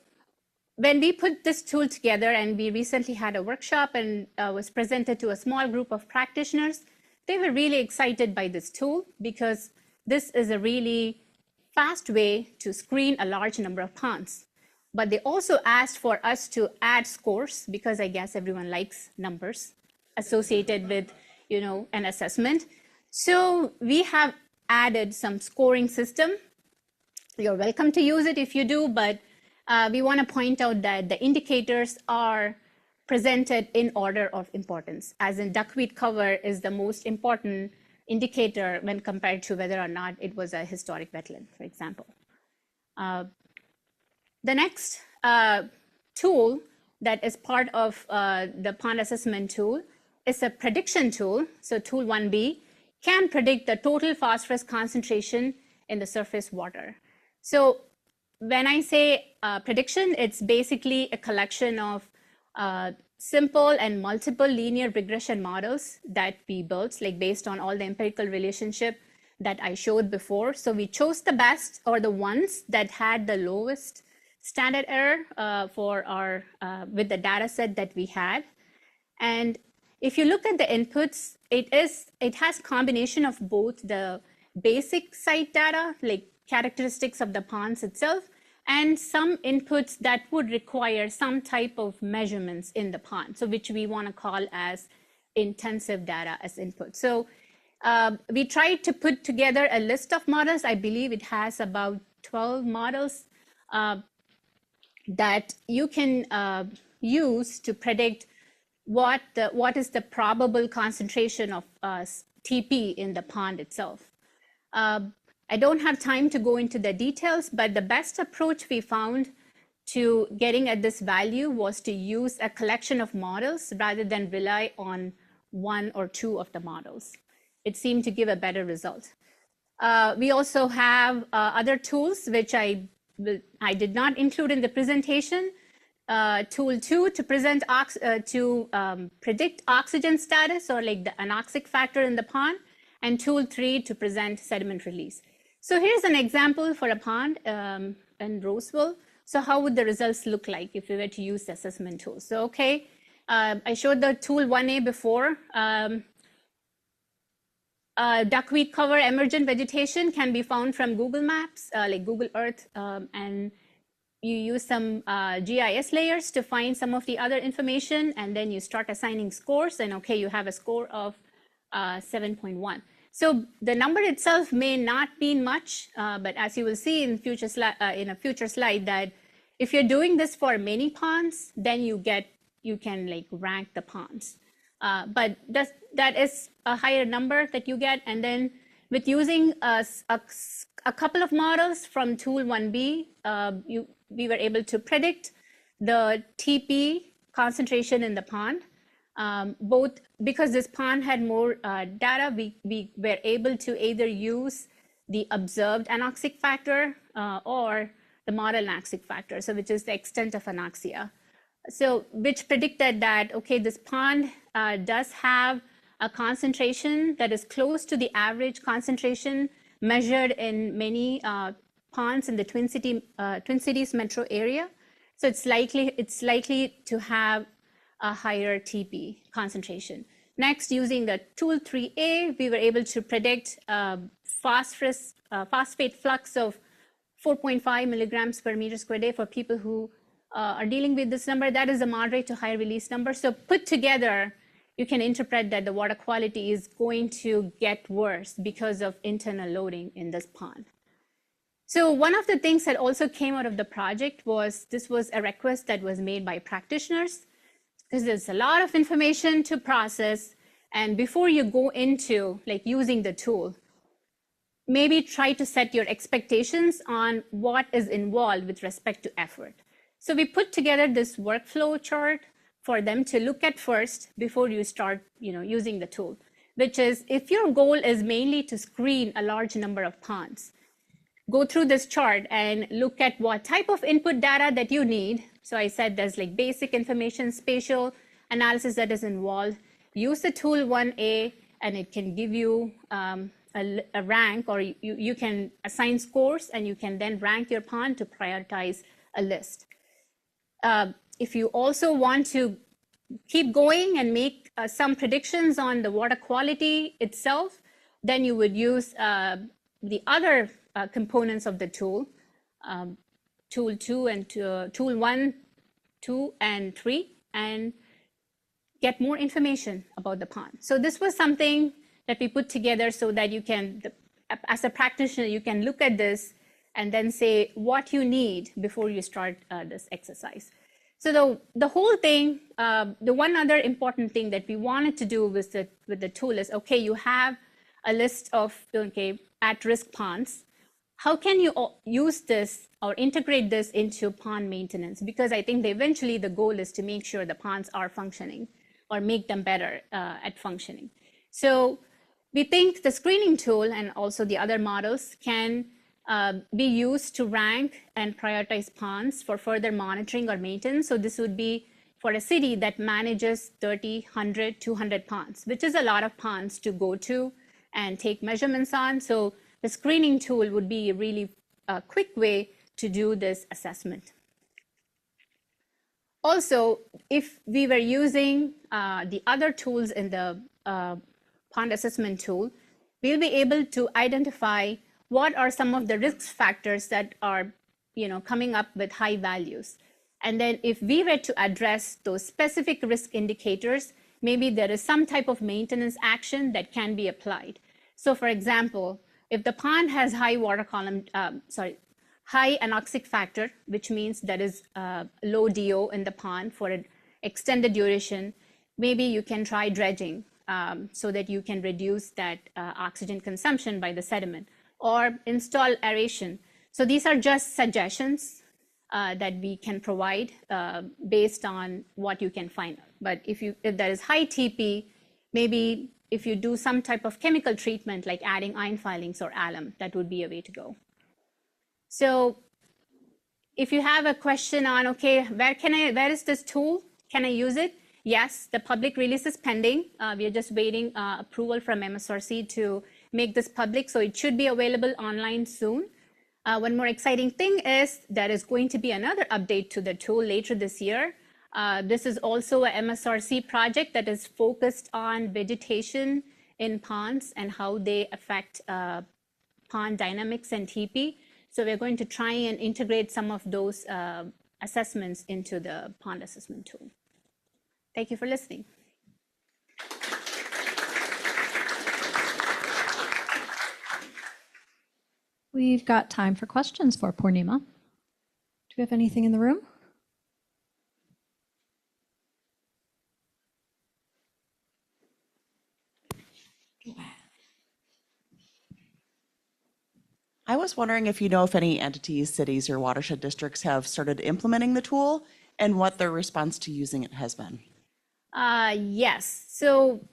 when we put this tool together, and we recently had a workshop and was presented to a small group of practitioners, they were really excited by this tool because this is a really fast way to screen a large number of ponds. But they also asked for us to add scores because I guess everyone likes numbers associated with, you know, an assessment. So we have added some scoring system. You're welcome to use it if you do, but we want to point out that the indicators are presented in order of importance, as in duckweed cover is the most important indicator when compared to whether or not it was a historic wetland, for example. The next tool that is part of the pond assessment tool is a prediction tool. So tool 1B can predict the total phosphorus concentration in the surface water. So when I say prediction, it's basically a collection of simple and multiple linear regression models that we built, like based on all the empirical relationship that I showed before. So we chose the best, or the ones that had the lowest standard error for our with the data set that we had. And if you look at the inputs, it has combination of both the basic site data, like characteristics of the ponds itself, and some inputs that would require some type of measurements in the pond, so which we want to call as intensive data as input. So we tried to put together a list of models. I believe it has about 12 models that you can use to predict what is the probable concentration of TP in the pond itself. I don't have time to go into the details, but the best approach we found to getting at this value was to use a collection of models rather than rely on one or two of the models. It seemed to give a better result. We also have other tools, which I did not include in the presentation. Tool 2 to predict oxygen status, or like the anoxic factor in the pond, and tool 3 to present sediment release. So here's an example for a pond in Roseville. So how would the results look like if we were to use the assessment tool? So okay, I showed the tool 1A before. Duckweed cover emergent vegetation can be found from Google Maps, like Google Earth, and you use some GIS layers to find some of the other information, and then you start assigning scores, and okay, you have a score of 7.1. So the number itself may not mean much, but as you will see in a future slide, that if you're doing this for many ponds, then you can like rank the ponds. But that is a higher number that you get, and then with using a couple of models from tool 1B, we were able to predict the TP concentration in the pond. Both because this pond had more data, we were able to either use the observed anoxic factor or the model anoxic factor, so which is the extent of anoxia. So which predicted that, okay, this pond does have a concentration that is close to the average concentration measured in many ponds in the Twin Cities metro area. So it's likely to have a higher TP concentration. Next, using the tool 3A, we were able to predict phosphate flux of 4.5 milligrams per meter square day for people who are dealing with this number. That is a moderate to high release number. So put together, you can interpret that the water quality is going to get worse because of internal loading in this pond. So one of the things that also came out of the project was, this was a request that was made by practitioners, because there's a lot of information to process. And before you go into like using the tool, maybe try to set your expectations on what is involved with respect to effort. So we put together this workflow chart for them to look at first before you start using the tool, which is, if your goal is mainly to screen a large number of ponds, go through this chart and look at what type of input data that you need So I said there's like basic information, spatial analysis that is involved. Use the tool 1A and it can give you a rank, or you can assign scores and you can then rank your pond to prioritize a list. If you also want to keep going and make some predictions on the water quality itself, then you would use the other components of the tool, tool 2 and tool 1, 2, and 3, and get more information about the pond. So this was something that we put together so that you can, as a practitioner, you can look at this and then say what you need before you start this exercise. So the whole thing, the one other important thing that we wanted to do with the tool is, okay, you have a list of at-risk ponds. How can you use this or integrate this into pond maintenance? Because I think eventually the goal is to make sure the ponds are functioning or make them better at functioning. So we think the screening tool and also the other models can be used to rank and prioritize ponds for further monitoring or maintenance. So this would be for a city that manages 30, 100, 200 ponds, which is a lot of ponds to go to and take measurements on. So the screening tool would be a really quick way to do this assessment. Also, if we were using the other tools in the pond assessment tool, we'll be able to identify what are some of the risk factors that are coming up with high values. And then if we were to address those specific risk indicators, maybe there is some type of maintenance action that can be applied. So for example, if the pond has high high anoxic factor, which means there is low DO in the pond for an extended duration, maybe you can try dredging so that you can reduce that oxygen consumption by the sediment, or install aeration. So these are just suggestions that we can provide based on what you can find. But if there is high TP, maybe if you do some type of chemical treatment like adding iron filings or alum, that would be a way to go. So if you have a question on, okay, where is this tool? Can I use it? Yes, the public release is pending. We are just waiting approval from MSRC to make this public, so it should be available online soon. One more exciting thing is there is going to be another update to the tool later this year. This is also a MSRC project that is focused on vegetation in ponds and how they affect pond dynamics and TP. So we're going to try and integrate some of those assessments into the pond assessment tool. Thank you for listening. We've got time for questions for Poornima. Do we have anything in the room? I was wondering if you know if any entities, cities, or watershed districts have started implementing the tool and what their response to using it has been. Yes. So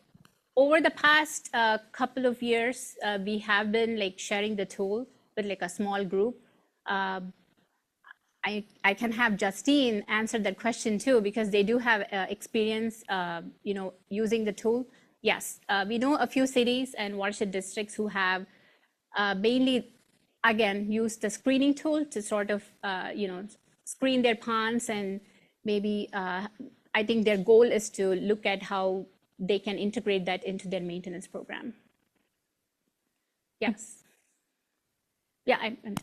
over the past couple of years, we have been sharing the tool with a small group. I can have Justine answer that question too, because they do have experience, using the tool. Yes, we know a few cities and watershed districts who have mainly, again, used the screening tool to sort of, screen their ponds, and maybe I think their goal is to look at how they can integrate that into their maintenance program. Yes. Yeah, I'm done.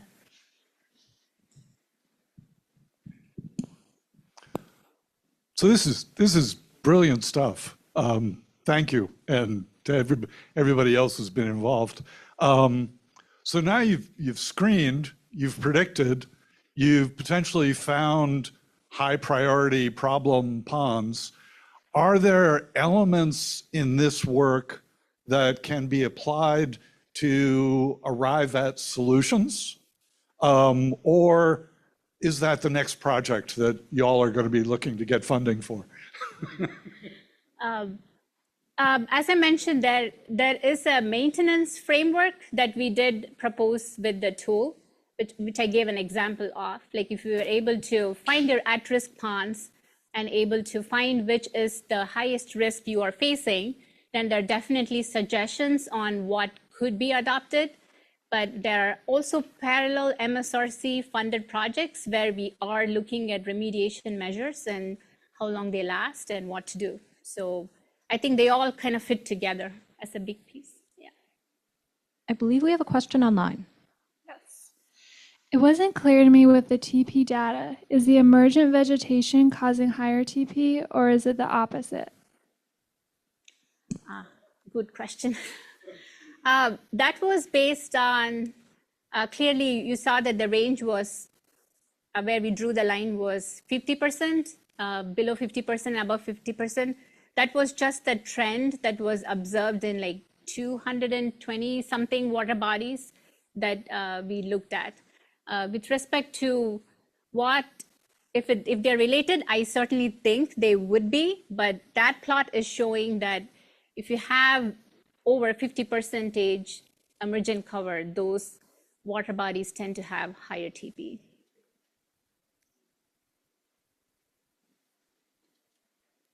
So this is brilliant stuff. Thank you, and to everybody else who's been involved. So now you've screened, you've predicted, you've potentially found high priority problem ponds. Are there elements in this work that can be applied to arrive at solutions? Or is that the next project that y'all are going to be looking to get funding for? As I mentioned, there is a maintenance framework that we did propose with the tool, which I gave an example of. Like if you were able to find your at-risk ponds and able to find which is the highest risk you are facing, then there are definitely suggestions on what could be adopted. But there are also parallel MSRC funded projects where we are looking at remediation measures and how long they last and what to do. So I think they all kind of fit together as a big piece. Yeah. I believe we have a question online. Yes. It wasn't clear to me with the TP data. Is the emergent vegetation causing higher TP or is it the opposite? Good question. That was based on, clearly you saw that the range was, where we drew the line was 50%, below 50%, above 50%. That was just the trend that was observed in like 220 something water bodies that we looked at. With respect to what, if they're related, I certainly think they would be, but that plot is showing that if you have over 50% emergent cover, those water bodies tend to have higher TP.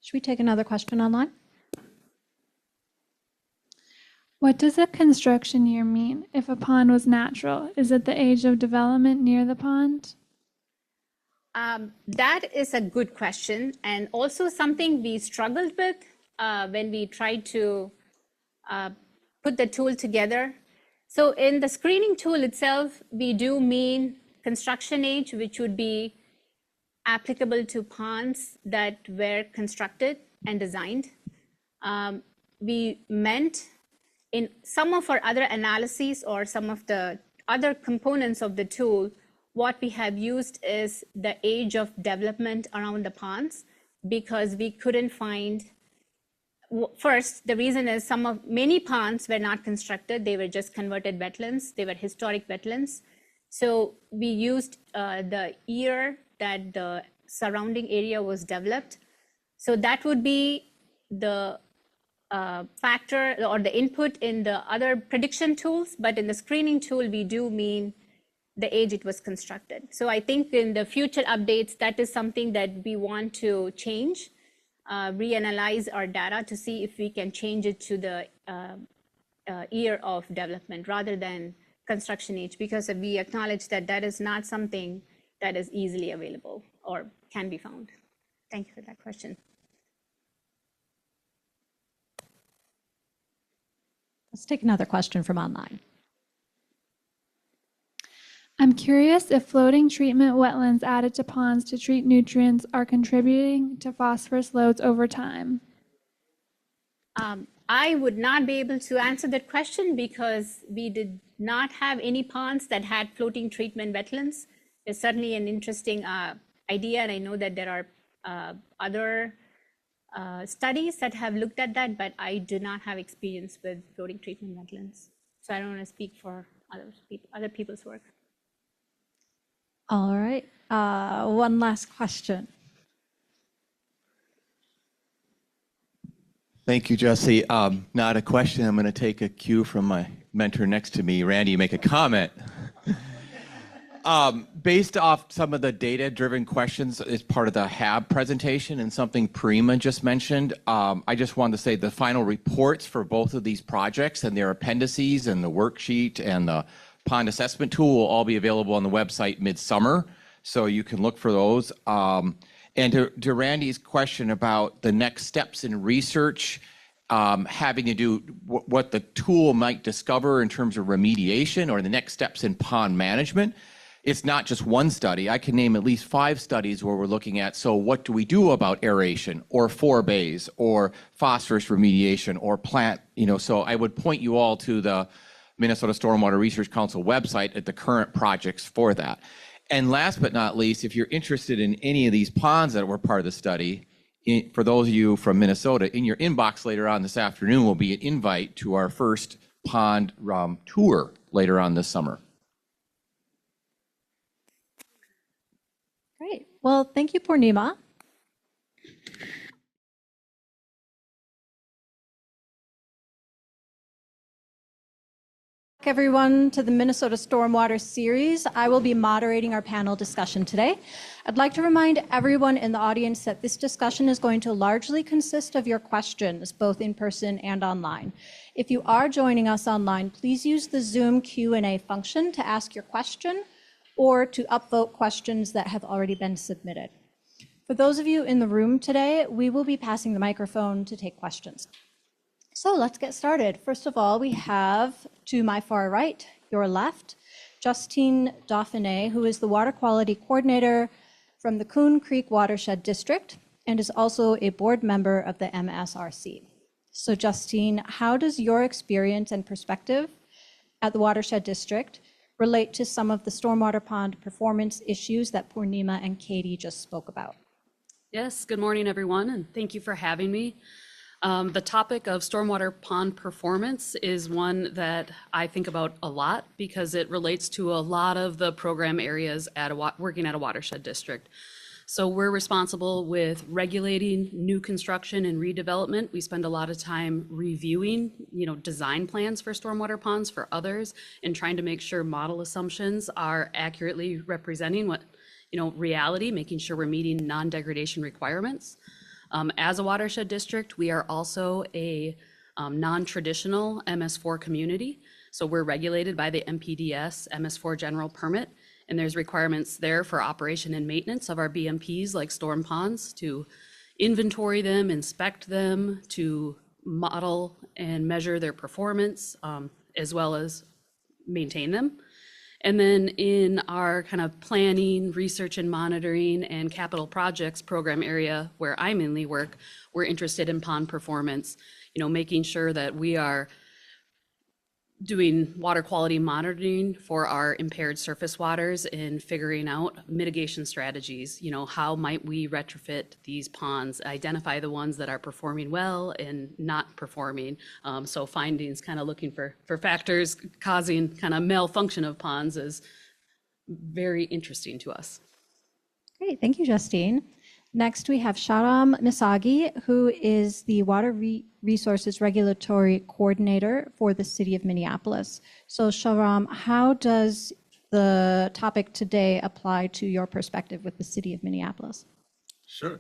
Should we take another question online? What does a construction year mean if a pond was natural? Is it the age of development near the pond? That is a good question, and also something we struggled with when we tried to put the tool together. So in the screening tool itself, we do mean construction age, which would be applicable to ponds that were constructed and designed. We meant in some of our other analyses or some of the other components of the tool, what we have used is the age of development around the ponds, because we couldn't find, first, the reason is many ponds were not constructed, they were just converted wetlands, they were historic wetlands. So we used the year that the surrounding area was developed. So that would be the factor or the input in the other prediction tools, but in the screening tool, we do mean the age it was constructed. So I think in the future updates, that is something that we want to change, reanalyze our data to see if we can change it to the year of development rather than construction age, because we acknowledge that that is not something that is easily available or can be found. Thank you for that question. Let's take another question from online. I'm curious if floating treatment wetlands added to ponds to treat nutrients are contributing to phosphorus loads over time. I would not be able to answer that question because we did not have any ponds that had floating treatment wetlands. It's certainly an interesting idea, and I know that there are other studies that have looked at that, but I do not have experience with floating treatment wetlands. So I don't want to speak for other people's work. All right, one last question. Thank you, Jessy. Not a question. I'm going to take a cue from my mentor next to me, Randy, make a comment. Based off some of the data-driven questions as part of the HAB presentation and something Poornima just mentioned, I just wanted to say the final reports for both of these projects and their appendices and the worksheet and the pond assessment tool will all be available on the website midsummer, so you can look for those. And to Randy's question about the next steps in research, having to do what the tool might discover in terms of remediation or the next steps in pond management, it's not just one study. I can name at least 5 studies where we're looking at, so what do we do about aeration or forebays or phosphorus remediation or plant, so I would point you all to the Minnesota Stormwater Research Council website at the current projects for that. And last but not least, if you're interested in any of these ponds that were part of the study, for those of you from Minnesota, in your inbox later on this afternoon will be an invite to our first pond tour later on this summer. Great. Well, thank you, Poornima. back, everyone, to the Minnesota Stormwater Series. I will be moderating our panel discussion today. I'd like to remind everyone in the audience that this discussion is going to largely consist of your questions, both in person and online. If you are joining us online, please use the Zoom Q&A function to ask your question or to upvote questions that have already been submitted. For those of you in the room today, we will be passing the microphone to take questions. So let's get started. First of all, we have, to my far right, your left, Justine Dauphinais, who is the Water Quality Coordinator from the Coon Creek Watershed District and is also a board member of the MSRC. So Justine, how does your experience and perspective at the Watershed District relate to some of the stormwater pond performance issues that Poornima and Katie just spoke about? Yes, good morning, everyone, and thank you for having me. The topic of stormwater pond performance is one that I think about a lot because it relates to a lot of the program areas at working at a watershed district. So we're responsible with regulating new construction and redevelopment. We spend a lot of time reviewing, design plans for stormwater ponds for others and trying to make sure model assumptions are accurately representing what, reality, making sure we're meeting non-degradation requirements. As a watershed district, we are also a non-traditional MS4 community. So we're regulated by the MPDS MS4 general permit, and there's requirements there for operation and maintenance of our BMPs like storm ponds to inventory them, inspect them, to model and measure their performance, as well as maintain them. And then in our kind of planning, research and monitoring and capital projects program area where I mainly work, we're interested in pond performance, making sure that we are doing water quality monitoring for our impaired surface waters and figuring out mitigation strategies. How might we retrofit these ponds, identify the ones that are performing well and not performing. So findings, kind of looking for factors causing kind of malfunction of ponds is very interesting to us. Great, thank you, Justine. Next, we have Shahram Missaghi, who is the Water Resources Regulatory Coordinator for the City of Minneapolis. So Shahram, how does the topic today apply to your perspective with the City of Minneapolis? Sure.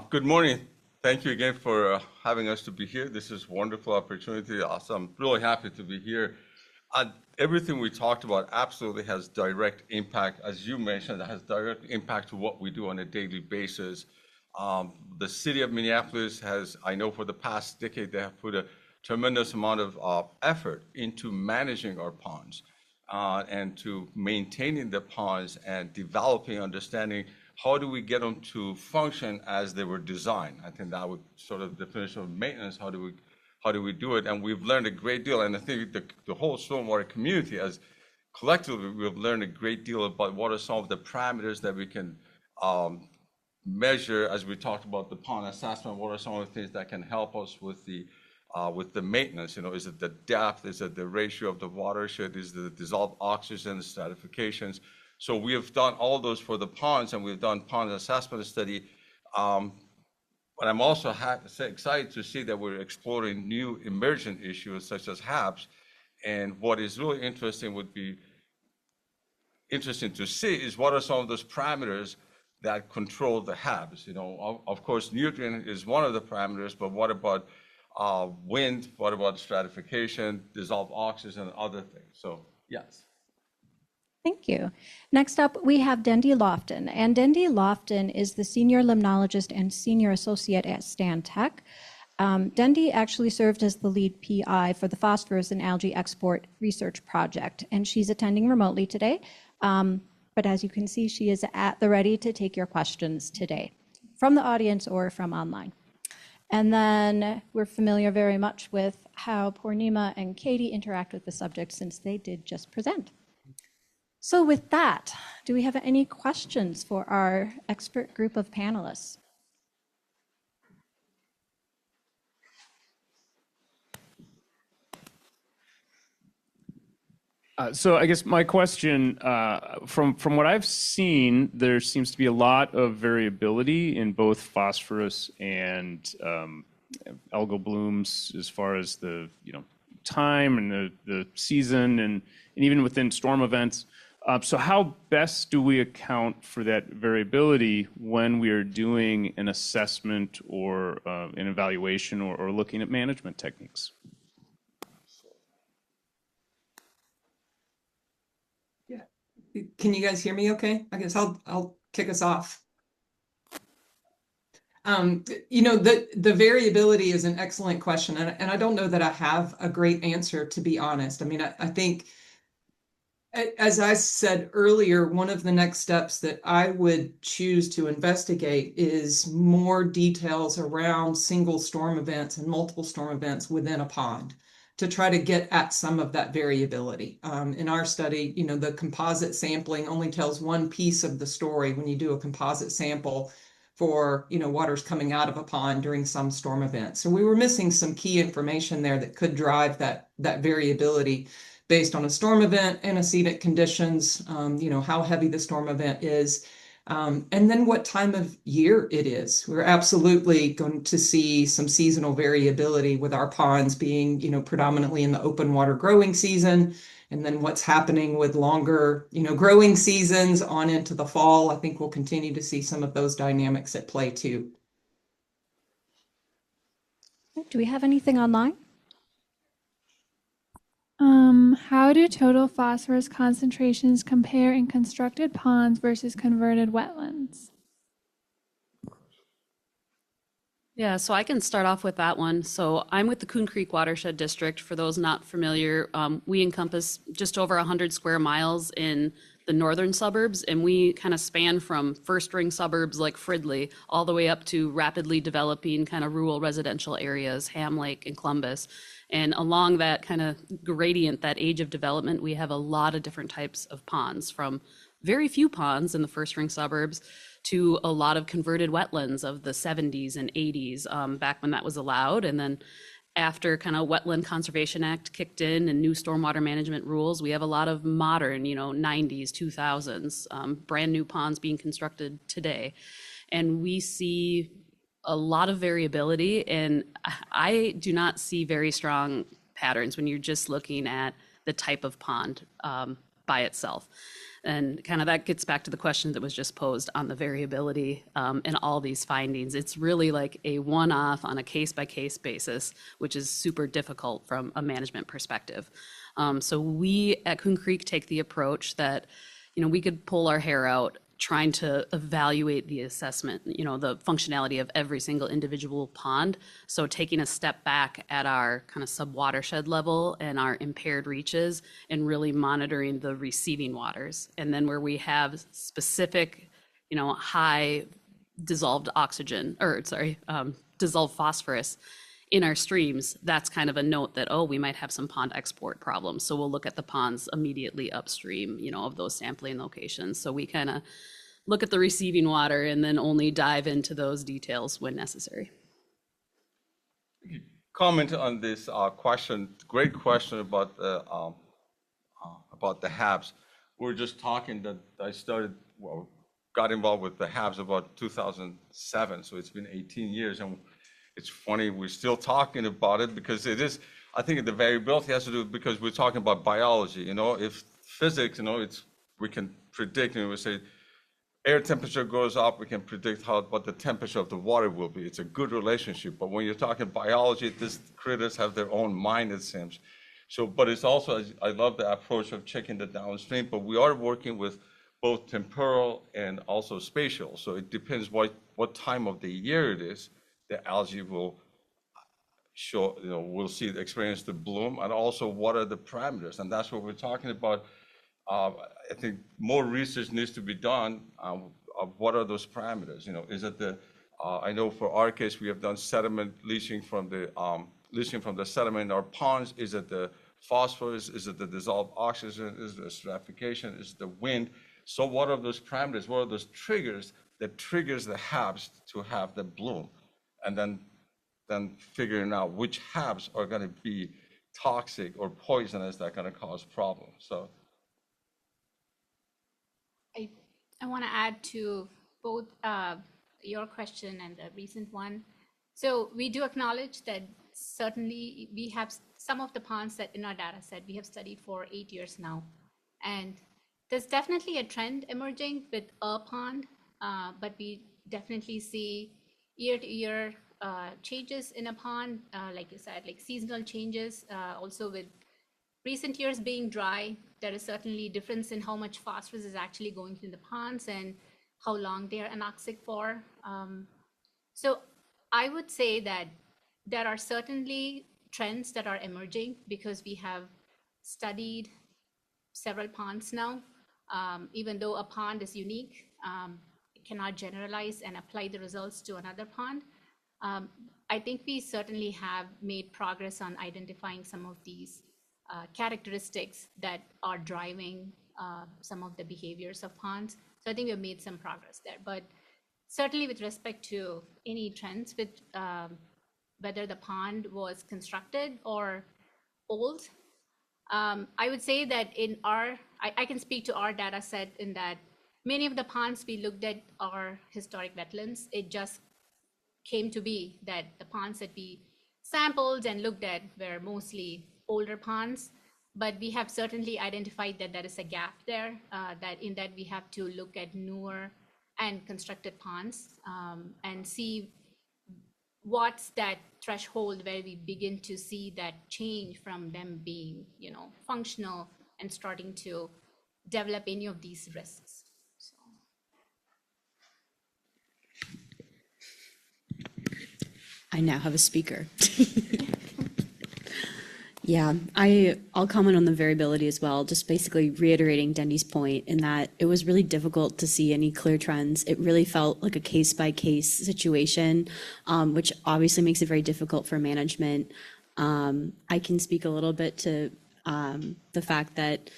Good morning. Thank you again for having us to be here. This is a wonderful opportunity. I'm really happy to be here. Everything we talked about absolutely has direct impact, as you mentioned, it has direct impact to what we do on a daily basis. The city of Minneapolis has, I know for the past decade, they have put a tremendous amount of effort into managing our ponds and to maintaining the ponds and developing understanding how do we get them to function as they were designed. I think that would sort of definition of maintenance, how do we do it? And we've learned a great deal. And I think the whole stormwater community, as collectively, we've learned a great deal about what are some of the parameters that we can measure as we talked about the pond assessment. What are some of the things that can help us with the maintenance? Is it the depth? Is it the ratio of the watershed? Is it the dissolved oxygen stratifications? So we have done all those for the ponds, and we've done pond assessment study. But I'm also excited to see that we're exploring new emergent issues such as HABs. And what is really interesting to see is what are some of those parameters that control the HABs. Of course, nutrient is one of the parameters, but what about wind? What about stratification, dissolved oxygen, and other things? So yes. Thank you. Next up, we have Dendy Lofton. And Dendy Lofton is the Senior Limnologist and Senior Associate at Stantec. Dendy actually served as the lead PI for the Phosphorus and Algae Export Research Project, and she's attending remotely today. But as you can see, she is at the ready to take your questions today from the audience or from online. And then we're familiar very much with how Poornima and Katie interact with the subject since they did just present. So with that, do we have any questions for our expert group of panelists? So I guess my question, from what I've seen, there seems to be a lot of variability in both phosphorus and algal blooms as far as the time and the season and even within storm events. So how best do we account for that variability when we are doing an assessment or an evaluation or looking at management techniques? Yeah. Can you guys hear me okay? I guess I'll kick us off. The variability is an excellent question, and I don't know that I have a great answer, to be honest. I mean, I think, as I said earlier, one of the next steps that I would choose to investigate is more details around single storm events and multiple storm events within a pond to try to get at some of that variability. In our study, the composite sampling only tells one piece of the story when you do a composite sample for waters coming out of a pond during some storm event. So we were missing some key information there that could drive that variability based on a storm event, antecedent conditions, how heavy the storm event is, and then what time of year it is. We're absolutely going to see some seasonal variability with our ponds being, predominantly in the open water growing season, and then what's happening with longer, growing seasons on into the fall. I think we'll continue to see some of those dynamics at play too. Do we have anything online? How do total phosphorus concentrations compare in constructed ponds versus converted wetlands? Yeah, so I can start off with that one. So I'm with the Coon Creek Watershed District. For those not familiar, we encompass just over 100 square miles in the northern suburbs, and we kind of span from first ring suburbs like Fridley all the way up to rapidly developing kind of rural residential areas, Ham Lake and Columbus. And along that kind of gradient, that age of development, we have a lot of different types of ponds, from very few ponds in the first ring suburbs to a lot of converted wetlands of the 70s and 80s, back when that was allowed. And then after kind of Wetland Conservation Act kicked in and new stormwater management rules, we have a lot of modern, 90s, 2000s, brand new ponds being constructed today. And we see a lot of variability, and I do not see very strong patterns when you're just looking at the type of pond by itself. And kind of that gets back to the question that was just posed on the variability in all these findings. It's really like a one-off on a case-by-case basis, which is super difficult from a management perspective. So we at Coon Creek take the approach that, we could pull our hair out trying to evaluate the assessment, the functionality of every single individual pond. So taking a step back at our kind of sub-watershed level and our impaired reaches and really monitoring the receiving waters. And then where we have specific, high dissolved oxygen, dissolved phosphorus in our streams, that's kind of a note that, we might have some pond export problems. So we'll look at the ponds immediately upstream, of those sampling locations. So we kind of look at the receiving water and then only dive into those details when necessary. Comment on this question. Great question about the HABs. We were just talking that I got involved with the HABs about 2007. So it's been 18 years. And it's funny, we're still talking about it because it is, I think the variability has to do because we're talking about biology. If physics, we can predict, we say air temperature goes up, we can predict what the temperature of the water will be. It's a good relationship. But when you're talking biology, these critters have their own mind, it seems. So, but it's also, I love the approach of checking the downstream, but we are working with both temporal and also spatial. So it depends what time of the year it is. The algae will show, we'll experience the bloom, and also what are the parameters. And that's what we're talking about. I think more research needs to be done of what are those parameters. Is it I know for our case, we have done sediment leaching from the sediment in our ponds. Is it the phosphorus? Is it the dissolved oxygen? Is it the stratification? Is it the wind? So what are those parameters? What are those triggers that triggers the HABs to have the bloom? And then figuring out which HABs are going to be toxic or poisonous that are going to cause problems. So I want to add to both your question and the recent one. So we do acknowledge that certainly we have some of the ponds that in our data set we have studied for 8 years now. And there's definitely a trend emerging with a pond, but we definitely see year to year changes in a pond, like you said, like seasonal changes. Also with recent years being dry, there is certainly difference in how much phosphorus is actually going through the ponds and how long they are anoxic for. So I would say that there are certainly trends that are emerging because we have studied several ponds now. Even though a pond is unique, it cannot generalize and apply the results to another pond. I think we certainly have made progress on identifying some of these characteristics that are driving some of the behaviors of ponds. So I think we've made some progress there. But certainly with respect to any trends with whether the pond was constructed or old, I would say that in I can speak to our data set in that many of the ponds we looked at are historic wetlands. It just came to be that the ponds that we sampled and looked at were mostly older ponds, but we have certainly identified that there is a gap there, that we have to look at newer and constructed ponds and see what's that threshold where we begin to see that change from them being, functional and starting to develop any of these risks. So. I now have a speaker. Yeah, I'll comment on the variability as well, just basically reiterating Dendy's point in that it was really difficult to see any clear trends. It really felt like a case-by-case situation, which obviously makes it very difficult for management. I can speak a little bit to the fact that,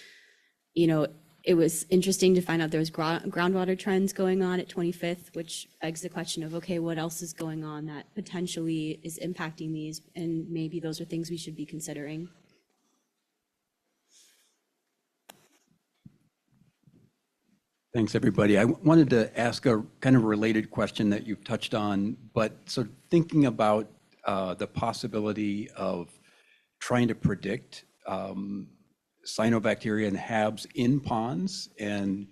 it was interesting to find out there was groundwater trends going on at 25th, which begs the question of, okay, what else is going on that potentially is impacting these? And maybe those are things we should be considering. Thanks, everybody. I wanted to ask a kind of related question that you've touched on, but so thinking about the possibility of trying to predict cyanobacteria and HABs in ponds and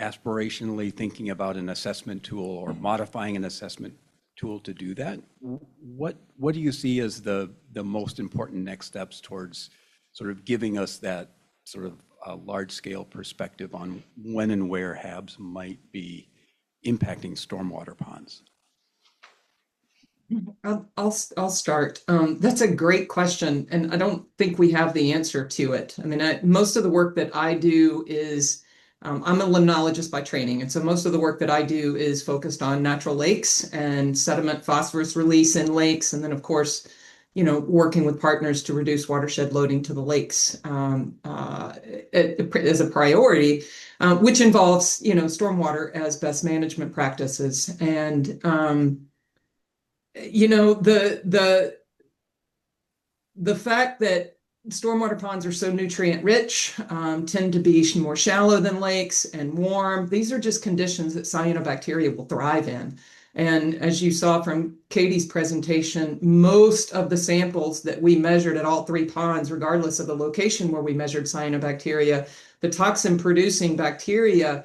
aspirationally thinking about an assessment tool or modifying an assessment tool to do that. What do you see as the most important next steps towards sort of giving us that sort of large scale perspective on when and where HABs might be impacting stormwater ponds? I'll start. That's a great question, and I don't think we have the answer to it. I mean, most of the work that I do is, I'm a limnologist by training, and so most of the work that I do is focused on natural lakes and sediment phosphorus release in lakes, and then of course, working with partners to reduce watershed loading to the lakes as a priority, which involves, stormwater as best management practices. And the fact that stormwater ponds are so nutrient rich, tend to be more shallow than lakes and warm. These are just conditions that cyanobacteria will thrive in. And as you saw from Katie's presentation, most of the samples that we measured at all three ponds, regardless of the location where we measured cyanobacteria, the toxin producing bacteria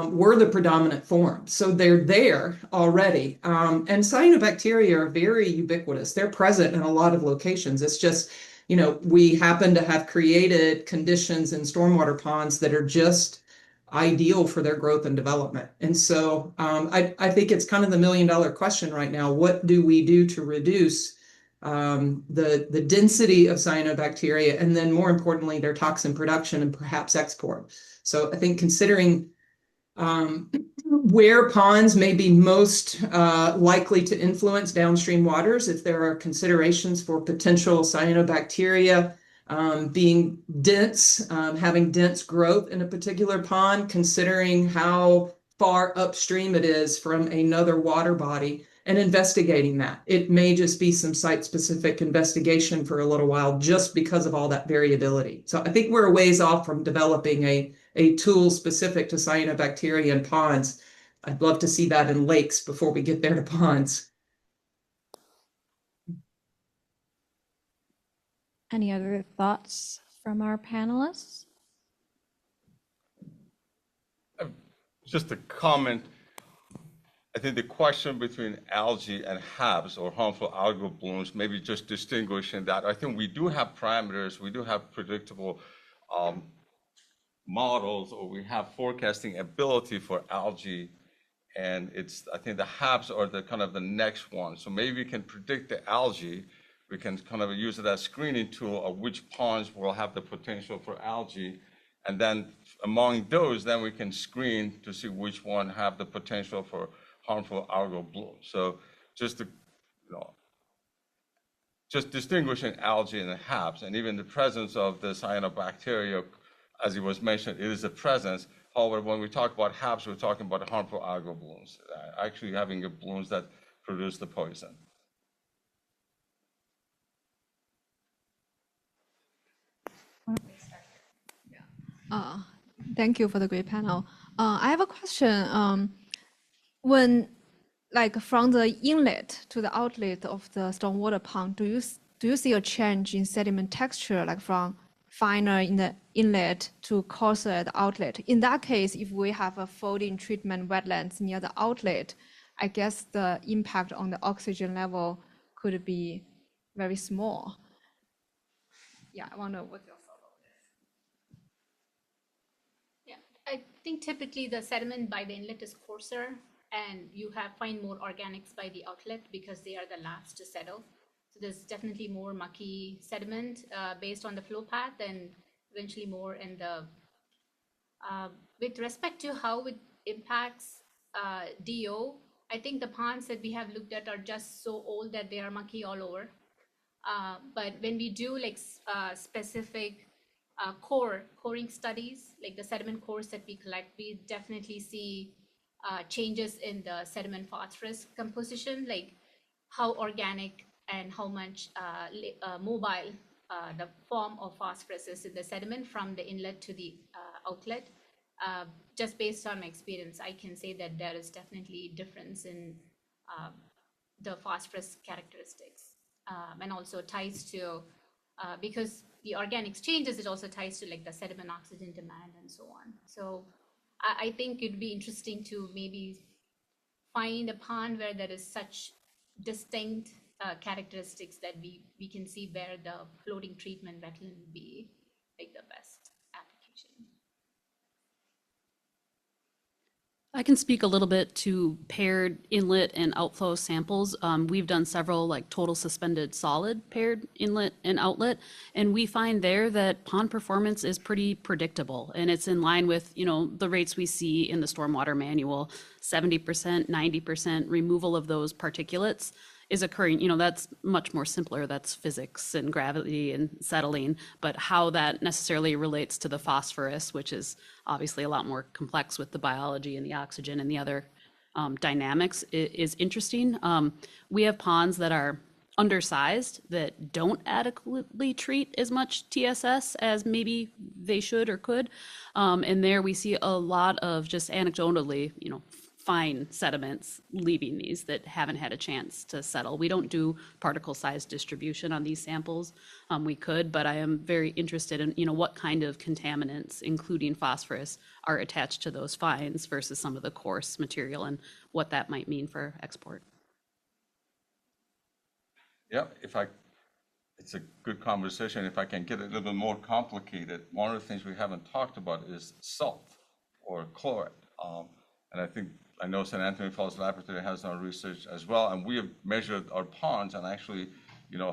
were the predominant form. So they're there already. And cyanobacteria are very ubiquitous. They're present in a lot of locations. It's just, we happen to have created conditions in stormwater ponds that are just ideal for their growth and development. And so I think it's kind of the $1 million question right now. What do we do to reduce the density of cyanobacteria, and then more importantly, their toxin production and perhaps export? So I think considering where ponds may be most likely to influence downstream waters, if there are considerations for potential cyanobacteria being dense, having dense growth in a particular pond, considering how far upstream it is from another water body, and investigating that. It may just be some site-specific investigation for a little while just because of all that variability. So I think we're a ways off from developing a tool specific to cyanobacteria in ponds. I'd love to see that in lakes before we get there to ponds. Any other thoughts from our panelists? Just a comment. I think the question between algae and HABs, or harmful algal blooms, maybe just distinguishing that. I think we do have parameters, we do have predictable models, or we have forecasting ability for algae, and I think the HABs are the kind of the next one. So maybe we can predict the algae, we can kind of use it as a screening tool of which ponds will have the potential for algae, and then among those, then we can screen to see which one have the potential for harmful algal bloom. So just to, just distinguishing algae and HABs, and even the presence of the cyanobacteria, as it was mentioned, it is a presence. However, when we talk about HABs, we're talking about harmful algal blooms, actually having the blooms that produce the poison. Thank you for the great panel. I have a question. When, like, from the inlet to the outlet of the stormwater pond, do you see a change in sediment texture, like from finer in the inlet to coarser at the outlet? In that case, if we have a folding treatment wetlands near the outlet, I guess the impact on the oxygen level could be very small. Yeah, I wonder what your thought on this. Yeah, I think typically the sediment by the inlet is coarser, and you find more organics by the outlet because they are the last to settle. So there's definitely more mucky sediment based on the flow path, and eventually more in the, with respect to how it impacts DO, I think the ponds that we have looked at are just so old that they are mucky all over. But when we do like specific coring studies, like the sediment cores that we collect, we definitely see changes in the sediment phosphorus composition, like how organic and how much mobile the form of phosphorus is in the sediment from the inlet to the outlet. Just based on my experience, I can say that there is definitely difference in the phosphorus characteristics, and also ties to, because the organics changes, it also ties to like the sediment oxygen demand and so on. So I think it'd be interesting to maybe find a pond where there is such distinct characteristics that we can see where the floating treatment wetland would be like the best application. I can speak a little bit to paired inlet and outflow samples. We've done several like total suspended solid paired inlet and outlet, and we find there that pond performance is pretty predictable, and it's in line with, the rates we see in the stormwater manual. 70%, 90% removal of those particulates is occurring. That's much more simpler. That's physics and gravity and settling, but how that necessarily relates to the phosphorus, which is obviously a lot more complex with the biology and the oxygen and the other dynamics, is interesting. We have ponds that are undersized that don't adequately treat as much TSS as maybe they should or could. And there we see a lot of just anecdotally, fine sediments leaving these that haven't had a chance to settle. We don't do particle size distribution on these samples. We could, but I am very interested in, what kind of contaminants, including phosphorus, are attached to those fines versus some of the coarse material and what that might mean for export. Yeah, it's a good conversation. If I can get a little bit more complicated, one of the things we haven't talked about is salt or chloride. And I know St. Anthony Falls Laboratory has done research as well, and we have measured our ponds, and actually,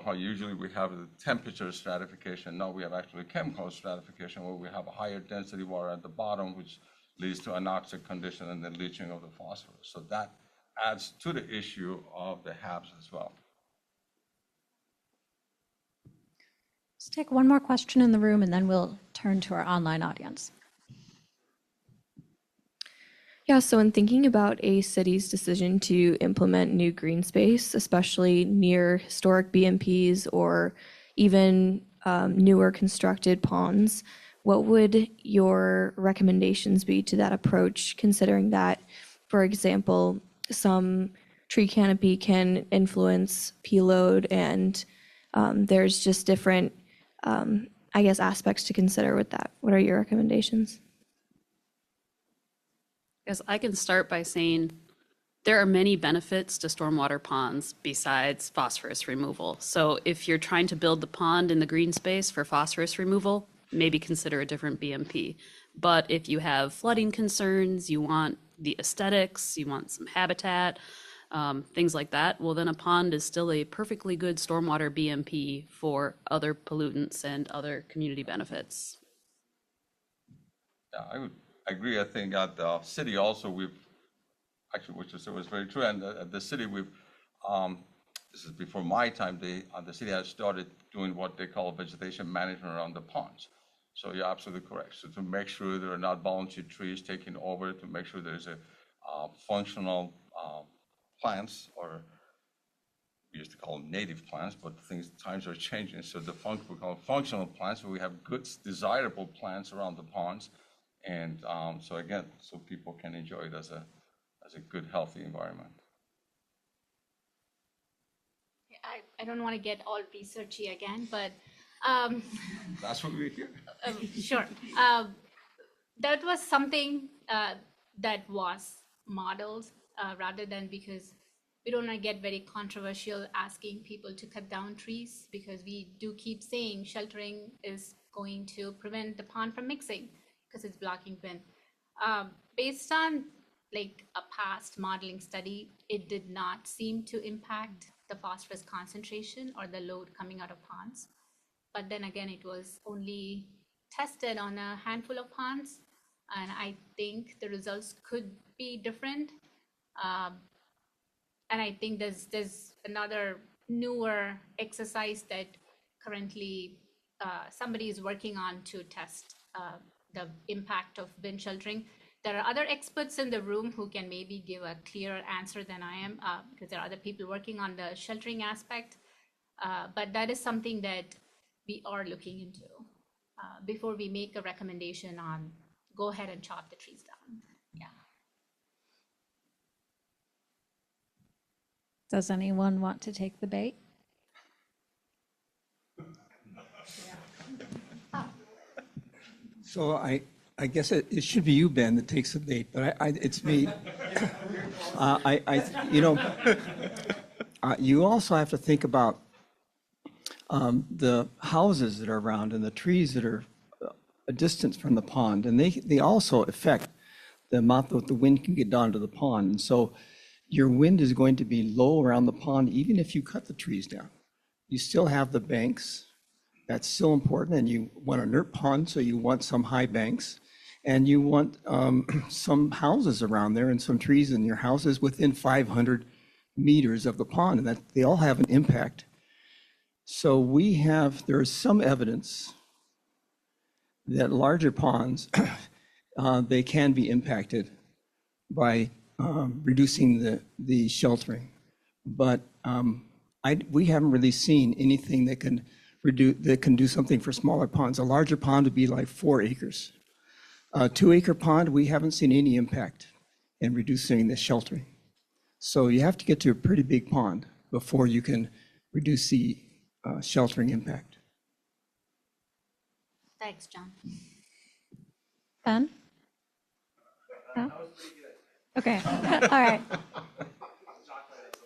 how usually we have the temperature stratification. Now we have actually chemical stratification where we have a higher density water at the bottom, which leads to anoxic condition and the leaching of the phosphorus. So that adds to the issue of the HABs as well. Let's take one more question in the room, and then we'll turn to our online audience. Yeah, so in thinking about a city's decision to implement new green space, especially near historic BMPs or even newer constructed ponds, what would your recommendations be to that approach, considering that, for example, some tree canopy can influence P load, and there's just different I guess, aspects to consider with that? What are your recommendations? Yes, I can start by saying there are many benefits to stormwater ponds besides phosphorus removal. So if you're trying to build the pond in the green space for phosphorus removal, maybe consider a different BMP. But if you have flooding concerns, you want the aesthetics, you want some habitat, things like that, well, then a pond is still a perfectly good stormwater BMP for other pollutants and other community benefits. Yeah, I would agree. I think at the city also, we've actually, which was very true, and at the city, we've, this is before my time, the city has started doing what they call vegetation management around the ponds. So you're absolutely correct. So to make sure there are not voluntary trees taking over, to make sure there's a functional plants, or we used to call them native plants, but times are changing. So we call them functional plants, where we have good, desirable plants around the ponds. And so again, so people can enjoy it as a good, healthy environment. I don't want to get all researchy again, but that's what we're here. Sure. That was something that was modeled rather than, because we don't want to get very controversial asking people to cut down trees, because we do keep saying sheltering is going to prevent the pond from mixing because it's blocking wind. Based on like a past modeling study, it did not seem to impact the phosphorus concentration or the load coming out of ponds. But then again, it was only tested on a handful of ponds, and I think the results could be different. And I think there's another newer exercise that currently somebody is working on to test the impact of wind sheltering. There are other experts in the room who can maybe give a clearer answer than I am, because there are other people working on the sheltering aspect. But that is something that we are looking into before we make a recommendation on go ahead and chop the trees down. Yeah. Does anyone want to take the bait? So I guess it should be you, Ben, that takes the bait, but it's me. You also have to think about the houses that are around and the trees that are a distance from the pond, and they also affect the amount that the wind can get down to the pond. And so your wind is going to be low around the pond, even if you cut the trees down. You still have the banks. That's still important, and you want a inert pond, so you want some high banks, and you want some houses around there and some trees in your houses within 500 meters of the pond, and that they all have an impact. So there is some evidence that larger ponds, they can be impacted by reducing the sheltering, but we haven't really seen anything that can do something for smaller ponds. A larger pond would be like 4 acres. A 2-acre pond, we haven't seen any impact in reducing the sheltering. So you have to get to a pretty big pond before you can reduce the sheltering impact. Thanks, John. Ben? No? Okay, all right.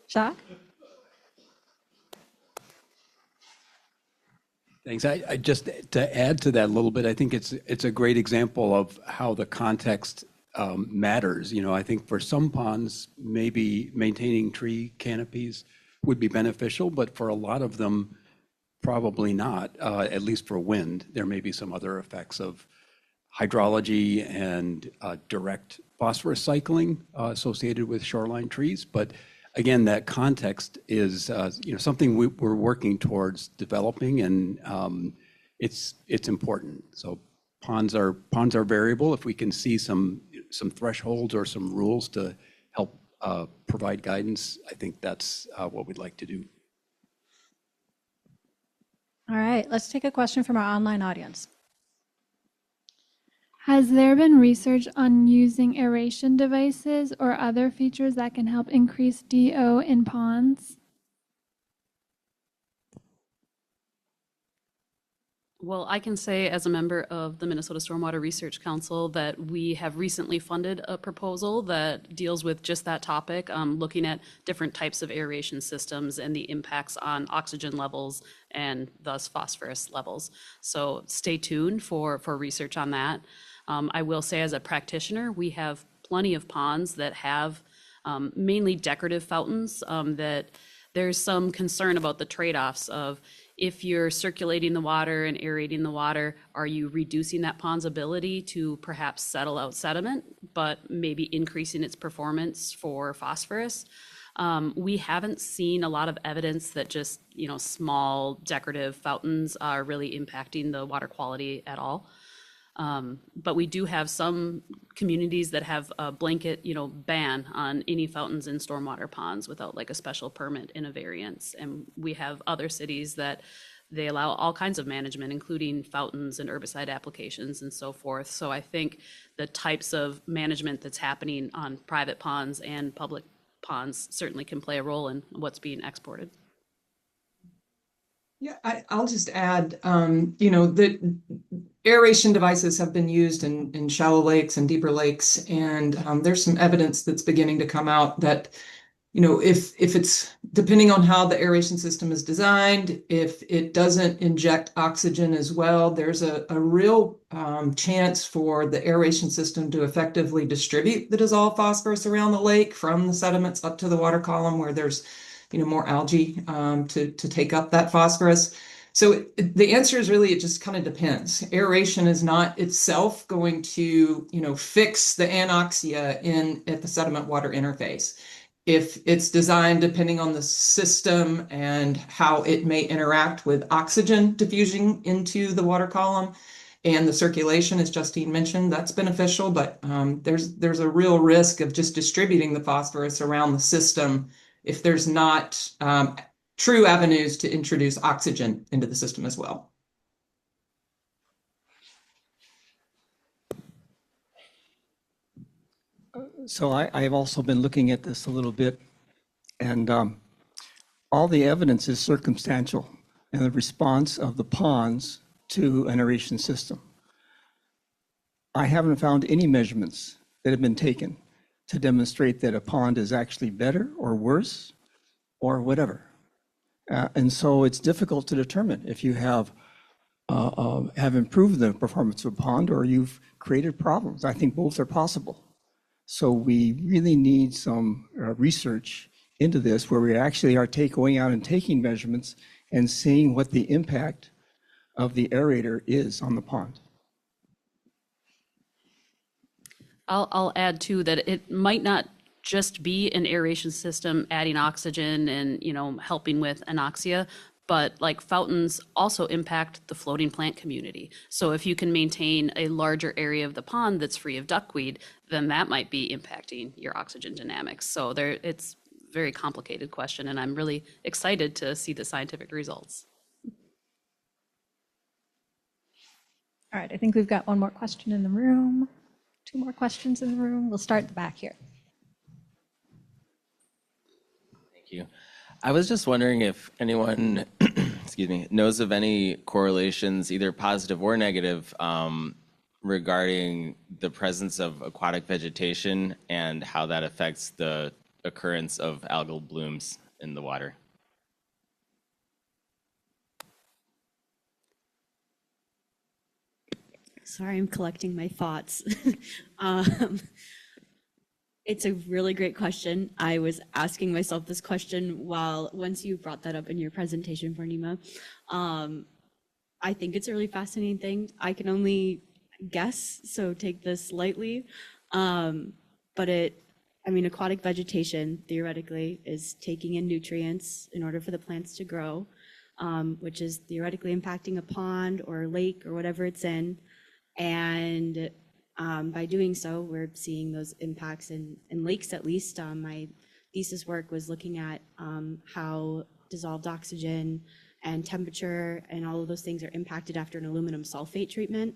Jacques? Thanks. I just to add to that a little bit, I think it's a great example of how the context matters. I think for some ponds, maybe maintaining tree canopies would be beneficial, but for a lot of them, probably not, at least for wind. There may be some other effects of hydrology and direct phosphorus cycling associated with shoreline trees. But again, that context is something we're working towards developing, and it's important. So ponds are variable. If we can see some thresholds or some rules to help provide guidance, I think that's what we'd like to do. All right, let's take a question from our online audience. Has there been research on using aeration devices or other features that can help increase DO in ponds? Well, I can say as a member of the Minnesota Stormwater Research Council that we have recently funded a proposal that deals with just that topic, looking at different types of aeration systems and the impacts on oxygen levels and thus phosphorus levels. So stay tuned for research on that. I will say as a practitioner, we have plenty of ponds that have mainly decorative fountains that there's some concern about the trade-offs of if you're circulating the water and aerating the water, are you reducing that pond's ability to perhaps settle out sediment, but maybe increasing its performance for phosphorus? We haven't seen a lot of evidence that just, small decorative fountains are really impacting the water quality at all. But we do have some communities that have a blanket, ban on any fountains in stormwater ponds without like a special permit in a variance. And we have other cities that they allow all kinds of management, including fountains and herbicide applications and so forth. So I think the types of management that's happening on private ponds and public ponds certainly can play a role in what's being exported. Yeah, I'll just add, the aeration devices have been used in shallow lakes and deeper lakes, and there's some evidence that's beginning to come out that, if it's depending on how the aeration system is designed, if it doesn't inject oxygen as well, there's a real chance for the aeration system to effectively distribute the dissolved phosphorus around the lake from the sediments up to the water column where there's more algae to take up that phosphorus. So the answer is really, it just kind of depends. Aeration is not itself going to, fix the anoxia at the sediment water interface. If it's designed depending on the system and how it may interact with oxygen diffusion into the water column and the circulation, as Justine mentioned, that's beneficial, but there's a real risk of just distributing the phosphorus around the system if there's not true avenues to introduce oxygen into the system as well. So I've also been looking at this a little bit, and all the evidence is circumstantial in the response of the ponds to an aeration system. I haven't found any measurements that have been taken to demonstrate that a pond is actually better or worse or whatever. And so it's difficult to determine if you have improved the performance of a pond or you've created problems. I think both are possible. So we really need some research into this where we actually are going out and taking measurements and seeing what the impact of the aerator is on the pond. I'll add too that it might not just be an aeration system adding oxygen and helping with anoxia, but like fountains also impact the floating plant community. So if you can maintain a larger area of the pond that's free of duckweed, then that might be impacting your oxygen dynamics. So it's a very complicated question, and I'm really excited to see the scientific results. All right, I think we've got one more question in the room. 2 more questions in the room. We'll start at the back here. Thank you. I was just wondering if anyone, excuse me, knows of any correlations, either positive or negative, regarding the presence of aquatic vegetation and how that affects the occurrence of algal blooms in the water. Sorry, I'm collecting my thoughts. It's a really great question. I was asking myself this question once you brought that up in your presentation, Poornima. I think it's a really fascinating thing. I can only guess, so take this lightly. But aquatic vegetation theoretically is taking in nutrients in order for the plants to grow, which is theoretically impacting a pond or a lake or whatever it's in. And by doing so, we're seeing those impacts in lakes, at least. My thesis work was looking at how dissolved oxygen and temperature and all of those things are impacted after an aluminum sulfate treatment.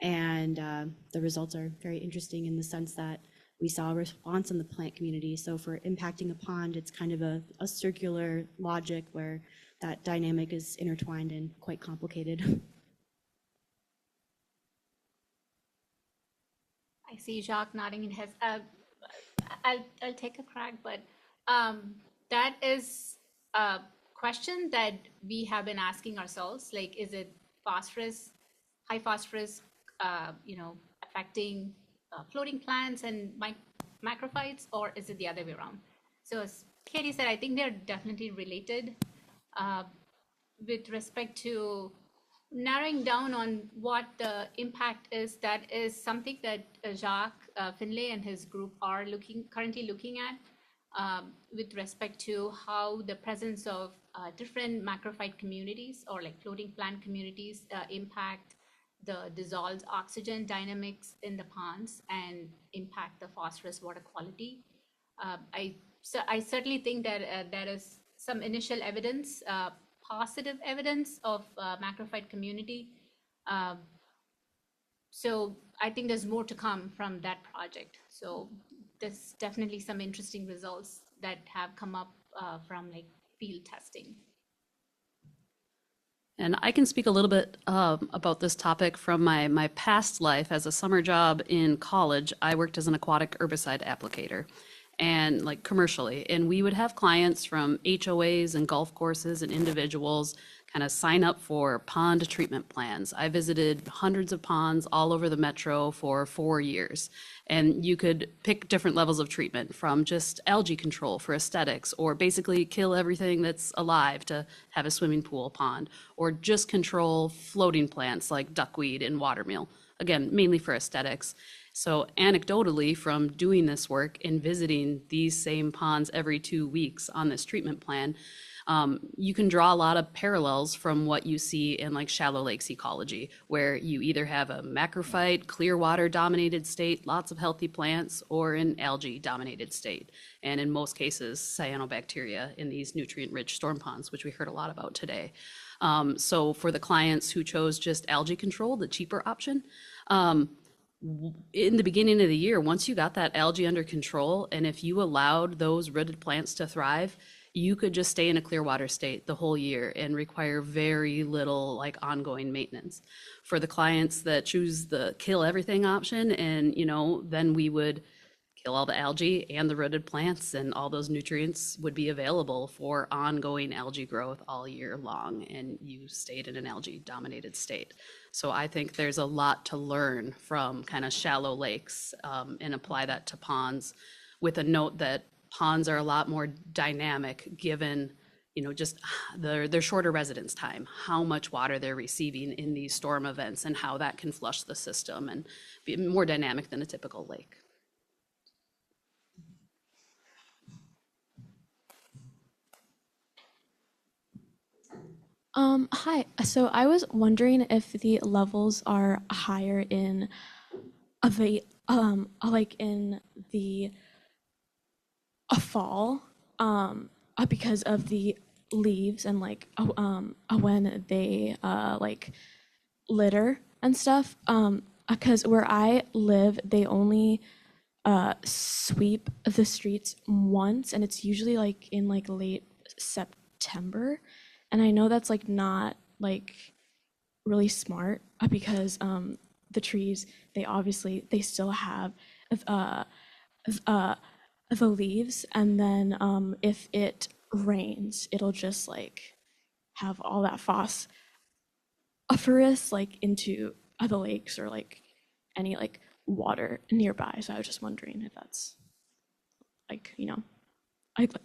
And the results are very interesting in the sense that we saw a response in the plant community. So for impacting a pond, it's kind of a circular logic where that dynamic is intertwined and quite complicated. see Jacques nodding in his, I'll take a crack, but that is a question that we have been asking ourselves, like, is it phosphorus, high phosphorus, affecting floating plants and macrophytes, or is it the other way around? So as Katie said, I think they're definitely related. With respect to narrowing down on what the impact is, that is something that Jacques Finlay and his group are currently looking at with respect to how the presence of different macrophyte communities or like floating plant communities impact the dissolved oxygen dynamics in the ponds and impact the phosphorus water quality. I certainly think that there is some initial evidence, positive evidence of macrophyte community. So I think there's more to come from that project. So there's definitely some interesting results that have come up from like field testing. And I can speak a little bit about this topic from my past life. As a summer job in college, I worked as an aquatic herbicide applicator and like commercially. And we would have clients from HOAs and golf courses and individuals kind of sign up for pond treatment plans. I visited hundreds of ponds all over the metro for 4 years. And you could pick different levels of treatment, from just algae control for aesthetics, or basically kill everything that's alive to have a swimming pool pond, or just control floating plants like duckweed and watermeal, again, mainly for aesthetics. So anecdotally, from doing this work and visiting these same ponds every 2 weeks on this treatment plan, you can draw a lot of parallels from what you see in like shallow lakes ecology, where you either have a macrophyte, clear water dominated state, lots of healthy plants, or an algae dominated state. And in most cases, cyanobacteria in these nutrient rich storm ponds, which we heard a lot about today. So for the clients who chose just algae control, the cheaper option, in the beginning of the year, once you got that algae under control, and if you allowed those rooted plants to thrive, you could just stay in a clear water state the whole year and require very little like ongoing maintenance. For the clients that choose the kill everything option, and then we would kill all the algae and the rooted plants, and all those nutrients would be available for ongoing algae growth all year long, and you stayed in an algae dominated state. So I think there's a lot to learn from kind of shallow lakes and apply that to ponds, with a note that ponds are a lot more dynamic given, just their shorter residence time, how much water they're receiving in these storm events, and how that can flush the system and be more dynamic than a typical lake. Hi. So I was wondering if the levels are higher in like in the fall, because of the leaves and like when they like litter and stuff. Because where I live, they only sweep the streets once, and it's usually like in like late September. And I know that's like not like really smart, because the trees, they still have the leaves, and then if it rains, it'll just like have all that phosphorus like into the lakes or like any like water nearby. So I was just wondering if that's like,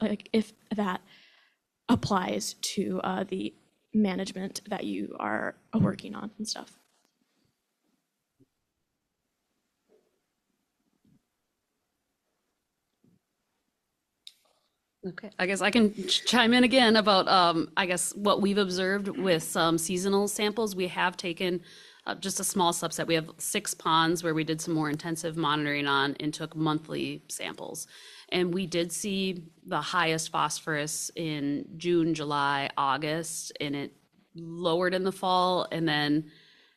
like if that applies to the management that you are working on and stuff. Okay, I guess I can chime in again about, I guess, what we've observed with some seasonal samples. We have taken just a small subset. We have 6 ponds where we did some more intensive monitoring on and took monthly samples. And we did see the highest phosphorus in June, July, August, and it lowered in the fall, and then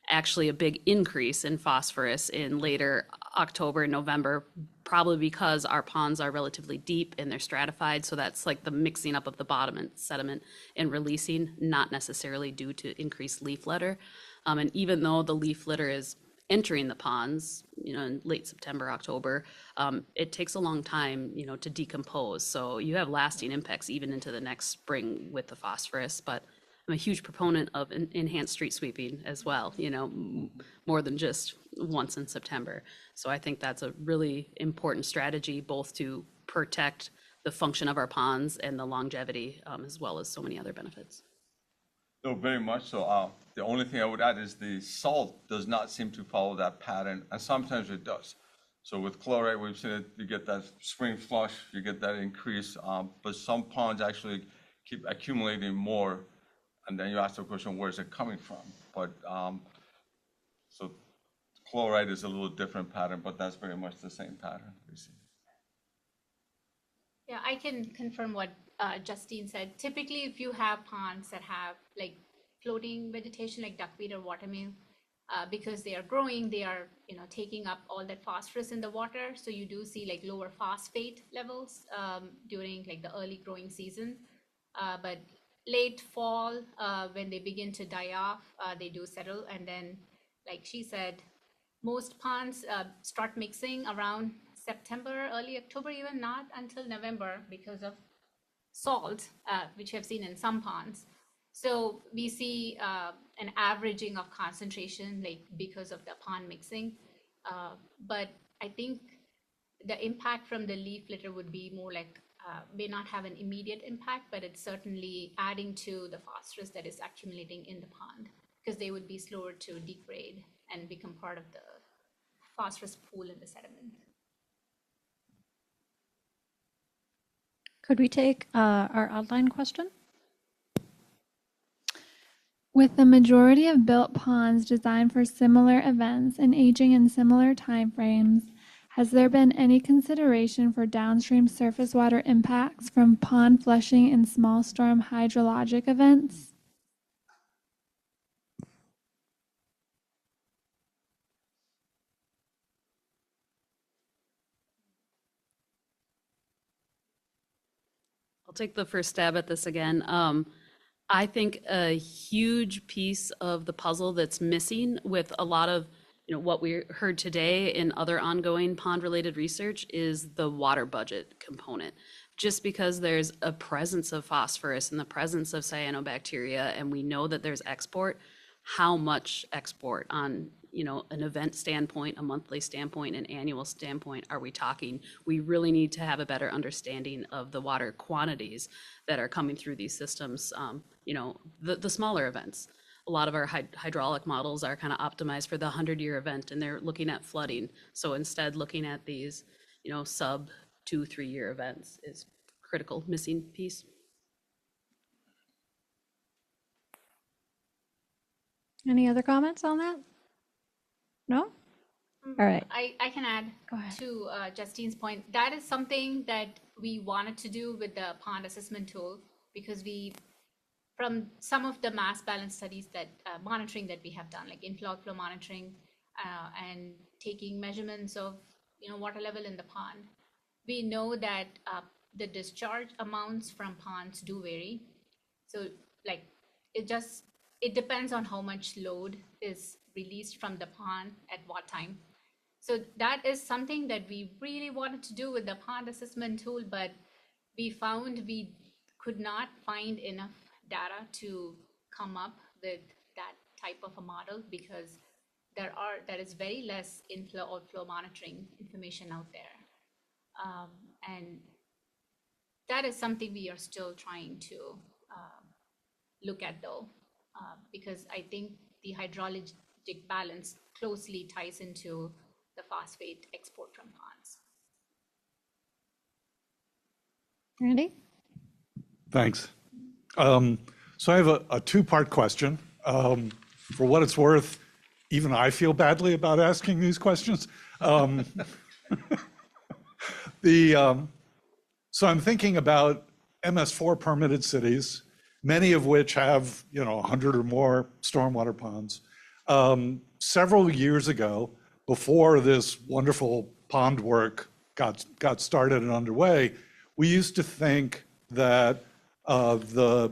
actually a big increase in phosphorus in later October and November, probably because our ponds are relatively deep and they're stratified. So that's like the mixing up of the bottom and sediment and releasing, not necessarily due to increased leaf litter. And even though the leaf litter is entering the ponds, in late September, October, it takes a long time, to decompose. So you have lasting impacts even into the next spring with the phosphorus. But I'm a huge proponent of enhanced street sweeping as well, more than just once in September. So I think that's a really important strategy, both to protect the function of our ponds and the longevity, as well as so many other benefits. No, very much so. The only thing I would add is the salt does not seem to follow that pattern, and sometimes it does. So with chloride, we've seen it, you get that spring flush, you get that increase, but some ponds actually keep accumulating more, and then you ask the question, where is it coming from? But so chloride is a little different pattern, but that's very much the same pattern we see. Yeah, I can confirm what Justine said. Typically, if you have ponds that have like floating vegetation like duckweed or watermeal, because they are growing, they are taking up all that phosphorus in the water. So you do see like lower phosphate levels during like the early growing season. But late fall, when they begin to die off, they do settle. And then, like she said, most ponds start mixing around September, early October, even not until November because of salt, which we have seen in some ponds. So we see an averaging of concentration, like because of the pond mixing. But I think the impact from the leaf litter would be more like, may not have an immediate impact, but it's certainly adding to the phosphorus that is accumulating in the pond, because they would be slower to degrade and become part of the phosphorus pool in the sediment. Could we take our outline question? With the majority of built ponds designed for similar events and aging in similar timeframes, has there been any consideration for downstream surface water impacts from pond flushing and small storm hydrologic events? I'll take the first stab at this again. I think a huge piece of the puzzle that's missing with a lot of what we heard today in other ongoing pond-related research is the water budget component. Just because there's a presence of phosphorus and the presence of cyanobacteria, and we know that there's export, how much export on an event standpoint, a monthly standpoint, an annual standpoint are we talking? We really need to have a better understanding of the water quantities that are coming through these systems, the smaller events. A lot of our hydraulic models are kind of optimized for the 100-year event, and they're looking at flooding. So instead, looking at these, sub 2-3 year events is critical missing piece. Any other comments on that? No? All right. I can add to Justine's point. That is something that we wanted to do with the pond assessment tool, because from some of the mass balance studies that monitoring that we have done, like inflow outflow monitoring and taking measurements of water level in the pond, we know that the discharge amounts from ponds do vary. So like it depends on how much load is released from the pond at what time. So that is something that we really wanted to do with the pond assessment tool, but we found we could not find enough data to come up with that type of a model, because there is very less inflow outflow monitoring information out there. And that is something we are still trying to look at though, because I think the hydrologic balance closely ties into the phosphate export from ponds. Randy? Thanks. So I have a two-part question. For what it's worth, even I feel badly about asking these questions. So I'm thinking about MS4 permitted cities, many of which have 100 or more stormwater ponds. Several years ago, before this wonderful pond work got started and underway, we used to think that the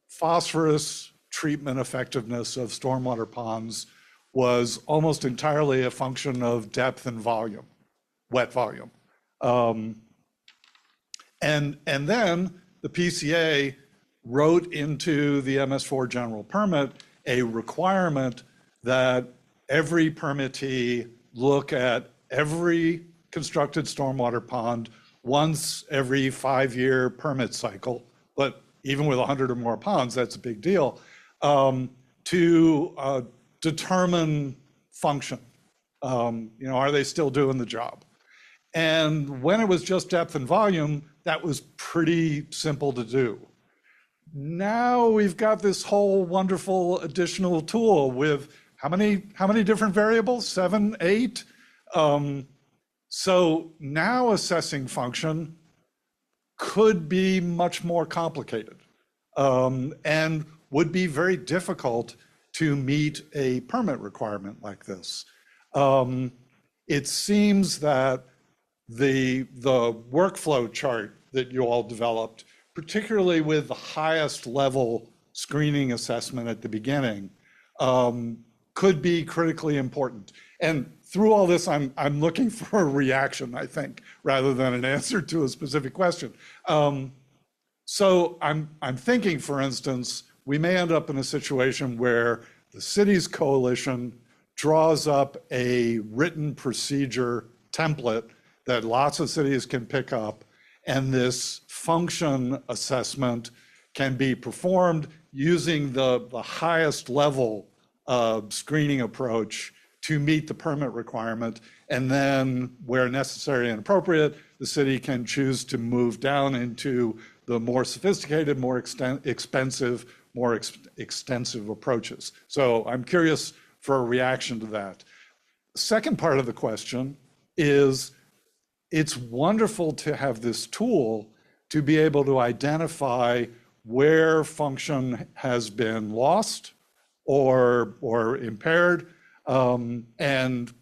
phosphorus treatment effectiveness of stormwater ponds was almost entirely a function of depth and volume, wet volume. And then the PCA wrote into the MS4 general permit a requirement that every permittee look at every constructed stormwater pond once every 5-year permit cycle, but even with 100 or more ponds, that's a big deal, to determine function. Are they still doing the job? And when it was just depth and volume, that was pretty simple to do. Now we've got this whole wonderful additional tool with how many different variables? 7, 8? So now assessing function could be much more complicated and would be very difficult to meet a permit requirement like this. It seems that the workflow chart that you all developed, particularly with the highest level screening assessment at the beginning, could be critically important. And through all this, I'm looking for a reaction, I think, rather than an answer to a specific question. So I'm thinking, for instance, we may end up in a situation where the city's coalition draws up a written procedure template that lots of cities can pick up, and this function assessment can be performed using the highest level screening approach to meet the permit requirement. And then where necessary and appropriate, the city can choose to move down into the more sophisticated, more expensive, more extensive approaches. So I'm curious for a reaction to that. The second part of the question is, it's wonderful to have this tool to be able to identify where function has been lost or impaired, and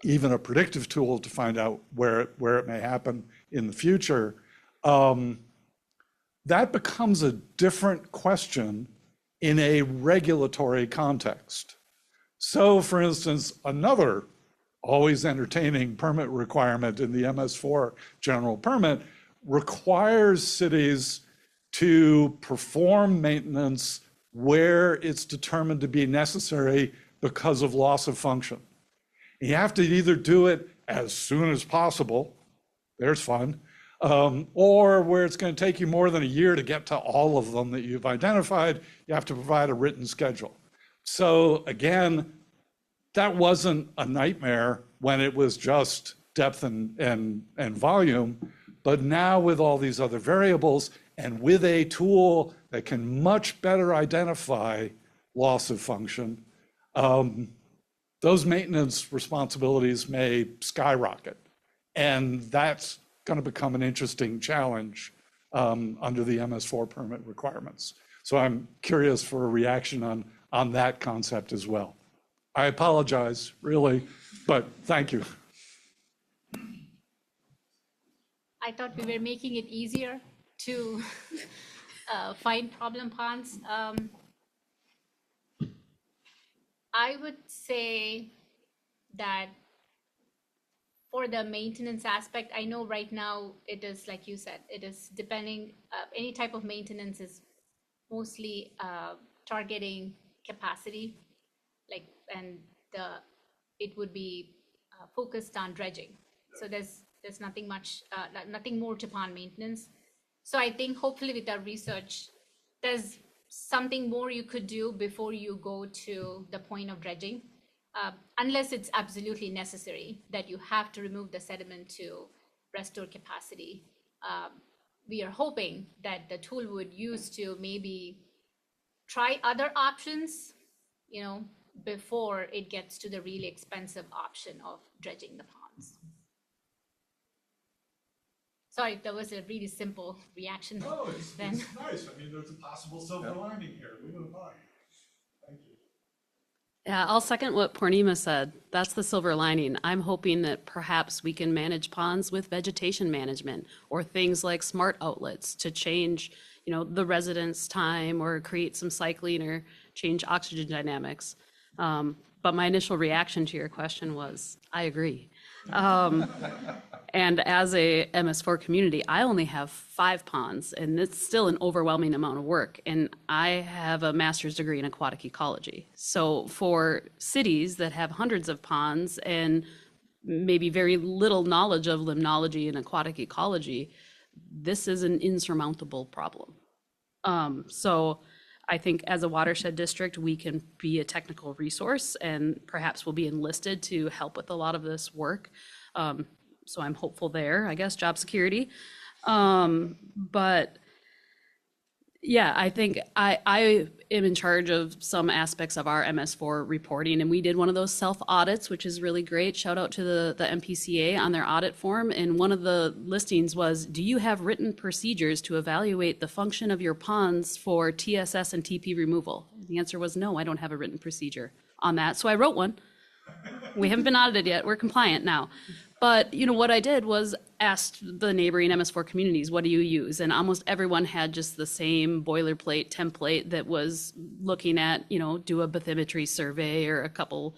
even a predictive tool to find out where it may happen in the future. That becomes a different question in a regulatory context. So, for instance, another always entertaining permit requirement in the MS4 general permit requires cities to perform maintenance where it's determined to be necessary because of loss of function. You have to either do it as soon as possible, there's fun, or where it's going to take you more than a year to get to all of them that you've identified, you have to provide a written schedule. So again, that wasn't a nightmare when it was just depth and volume, but now with all these other variables and with a tool that can much better identify loss of function, those maintenance responsibilities may skyrocket. And that's going to become an interesting challenge under the MS4 permit requirements. So I'm curious for a reaction on that concept as well. I apologize, really, but thank you. I thought we were making it easier to find problem ponds. I would say that for the maintenance aspect, I know right now it is, like you said, it is depending, any type of maintenance is mostly targeting capacity, and it would be focused on dredging. So there's nothing much, nothing more to pond maintenance. So I think hopefully with our research, there's something more you could do before you go to the point of dredging, unless it's absolutely necessary that you have to remove the sediment to restore capacity. We are hoping that the tool would use to maybe try other options, before it gets to the really expensive option of dredging the ponds. Sorry, that was a really simple reaction. No, it's then. nice. I mean, there's a possible silver lining here. We would have thought. Thank you. Yeah, I'll second what Poornima said. That's the silver lining. I'm hoping that perhaps we can manage ponds with vegetation management or things like smart outlets to change, the residence time or create some cycling or change oxygen dynamics. But my initial reaction to your question was, I agree. And as a MS4 community, I only have 5 ponds, and it's still an overwhelming amount of work. And I have a master's degree in aquatic ecology. So for cities that have hundreds of ponds and maybe very little knowledge of limnology and aquatic ecology, this is an insurmountable problem. So I think as a watershed district, we can be a technical resource and perhaps we'll be enlisted to help with a lot of this work. So I'm hopeful there, I guess, job security. But yeah, I think I am in charge of some aspects of our MS4 reporting, and we did one of those self audits, which is really great. Shout out to the MPCA on their audit form. And one of the listings was, do you have written procedures to evaluate the function of your ponds for TSS and TP removal? The answer was no, I don't have a written procedure on that. So I wrote one. We haven't been audited yet. We're compliant now. But what I did was asked the neighboring MS4 communities, what do you use? And almost everyone had just the same boilerplate template that was looking at, do a bathymetry survey or a couple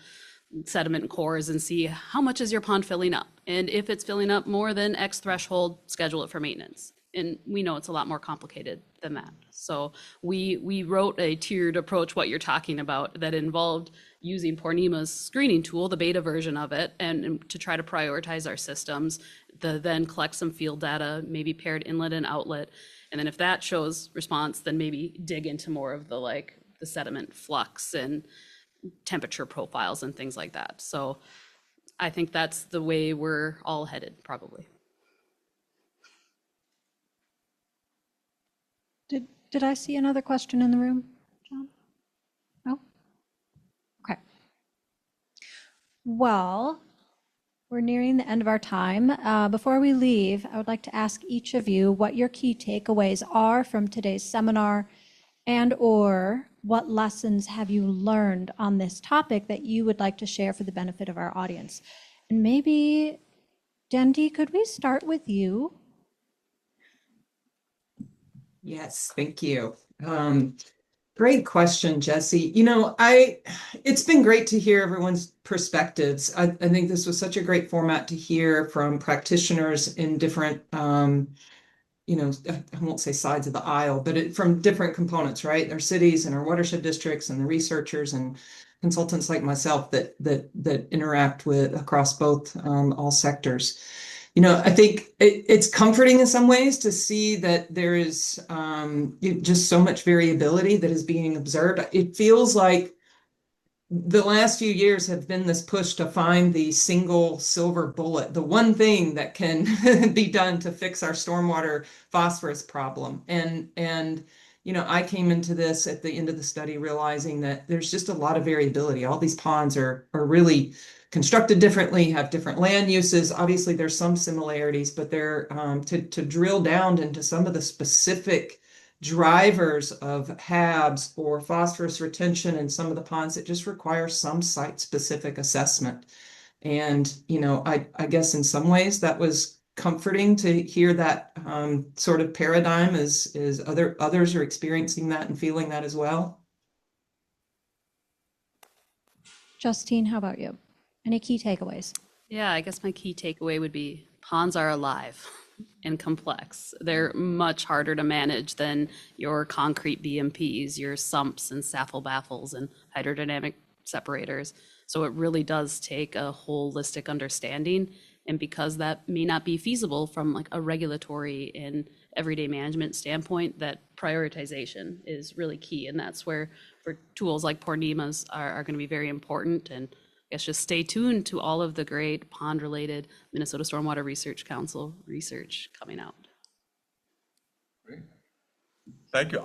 sediment cores and see how much is your pond filling up. And if it's filling up more than X threshold, schedule it for maintenance. And we know it's a lot more complicated than that. So we wrote a tiered approach, what you're talking about, that involved using Poornima's screening tool, the beta version of it, and to try to prioritize our systems, then collect some field data, maybe paired inlet and outlet. And then if that shows response, then maybe dig into more of the sediment flux and temperature profiles and things like that. So I think that's the way we're all headed, probably. Did I see another question in the room, John? No? Okay. Well, we're nearing the end of our time. Before we leave, I would like to ask each of you what your key takeaways are from today's seminar, and/or what lessons have you learned on this topic that you would like to share for the benefit of our audience. And maybe, Dendy, could we start with you? Yes, thank you. Great question, Jessy. It's been great to hear everyone's perspectives. I think this was such a great format to hear from practitioners in different, I won't say sides of the aisle, but from different components, right? Our cities and our watershed districts and the researchers and consultants like myself that interact with across both all sectors. I think it's comforting in some ways to see that there is just so much variability that is being observed. It feels like the last few years have been this push to find the single silver bullet, the one thing that can be done to fix our stormwater phosphorus problem. And I came into this at the end of the study realizing that there's just a lot of variability. All these ponds are really constructed differently, have different land uses. Obviously, there's some similarities, but they're to drill down into some of the specific drivers of HABs or phosphorus retention in some of the ponds that just require some site-specific assessment. And I guess in some ways that was comforting to hear that sort of paradigm as others are experiencing that and feeling that as well. Justine, how about you? Any key takeaways? Yeah, I guess my key takeaway would be ponds are alive and complex. They're much harder to manage than your concrete BMPs, your sumps and SAFL baffles and hydrodynamic separators. So it really does take a holistic understanding. And because that may not be feasible from a regulatory and everyday management standpoint, that prioritization is really key. And that's where tools like Poornima's are going to be very important. And I guess just stay tuned to all of the great pond-related Minnesota Stormwater Research Council research coming out. Great. Thank you.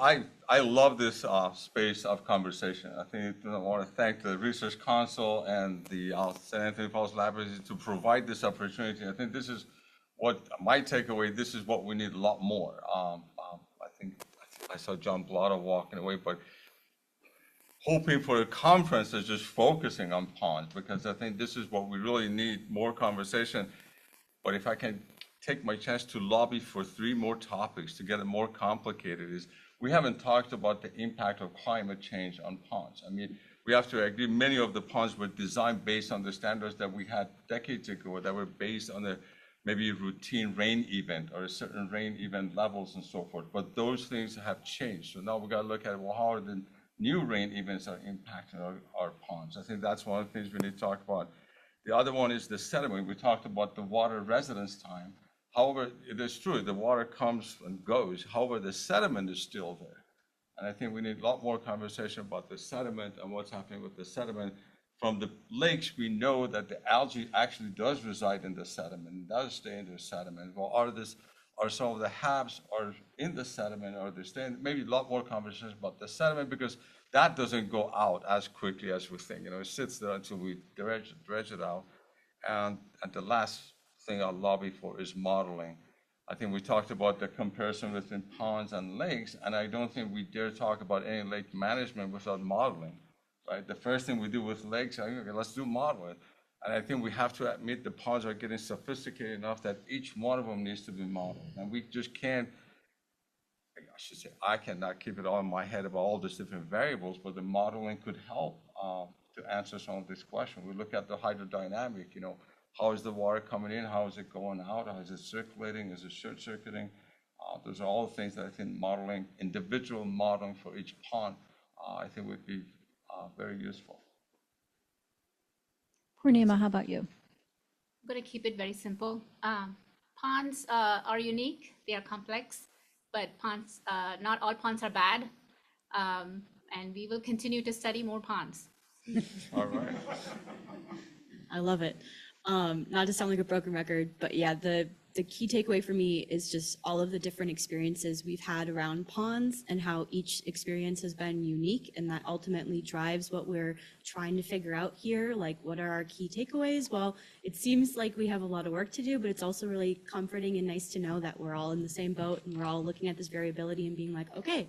I love this space of conversation. I think I want to thank the Research Council and the St. Anthony Falls Laboratory to provide this opportunity. I think this is what my takeaway, this is what we need a lot more. I think I saw John Blotta walking away, but hoping for a conference that's just focusing on ponds, because I think this is what we really need, more conversation. But if I can take my chance to lobby for 3 more topics to get it more complicated, is we haven't talked about the impact of climate change on ponds. I mean, we have to agree many of the ponds were designed based on the standards that we had decades ago that were based on a maybe routine rain event or a certain rain event levels and so forth. But those things have changed. So now we got to look at, well, how are the new rain events are impacting our ponds? I think that's one of the things we need to talk about. The other one is the sediment. We talked about the water residence time. However, it is true, the water comes and goes. However, the sediment is still there. And I think we need a lot more conversation about the sediment and what's happening with the sediment. From the lakes, we know that the algae actually does reside in the sediment, does stay in the sediment. Well, are some of the HABs are in the sediment, or they stay in? Maybe a lot more conversation about the sediment, because that doesn't go out as quickly as we think. It sits there until we dredge it out. And the last thing I'll lobby for is modeling. I think we talked about the comparison between ponds and lakes, and I don't think we dare talk about any lake management without modeling, right? The first thing we do with lakes, okay, let's do modeling. And I think we have to admit the ponds are getting sophisticated enough that each one of them needs to be modeled. And we just can't, I should say, I cannot keep it all in my head about all these different variables, but the modeling could help to answer some of these questions. We look at the hydrodynamic, how is the water coming in? How is it going out? How is it circulating? Is it short circuiting? Those are all the things that I think modeling, individual modeling for each pond, I think would be very useful. Poornima, how about you? I'm going to keep it very simple. Ponds are unique, they are complex, but ponds, not all ponds are bad. And we will continue to study more ponds. All right. I love it. Not to sound like a broken record, but yeah, the key takeaway for me is just all of the different experiences we've had around ponds and how each experience has been unique, and that ultimately drives what we're trying to figure out here. Like, what are our key takeaways? Well, it seems like we have a lot of work to do, but it's also really comforting and nice to know that we're all in the same boat and we're all looking at this variability and being like, okay,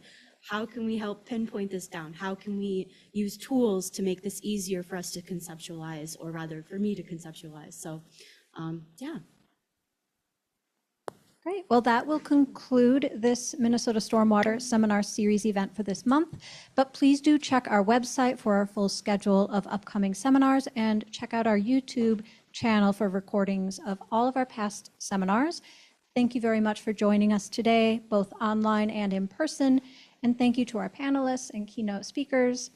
how can we help pinpoint this down? How can we use tools to make this easier for us to conceptualize, or rather for me to conceptualize? So, yeah. Great. Well, that will conclude this Minnesota Stormwater Seminar Series event for this month. But please do check our website for our full schedule of upcoming seminars, and check out our YouTube channel for recordings of all of our past seminars. Thank you very much for joining us today, both online and in person. And thank you to our panelists and keynote speakers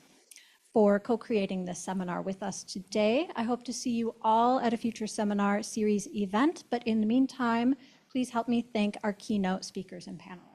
for co-creating this seminar with us today. I hope to see you all at a future seminar series event, but in the meantime, please help me thank our keynote speakers and panelists.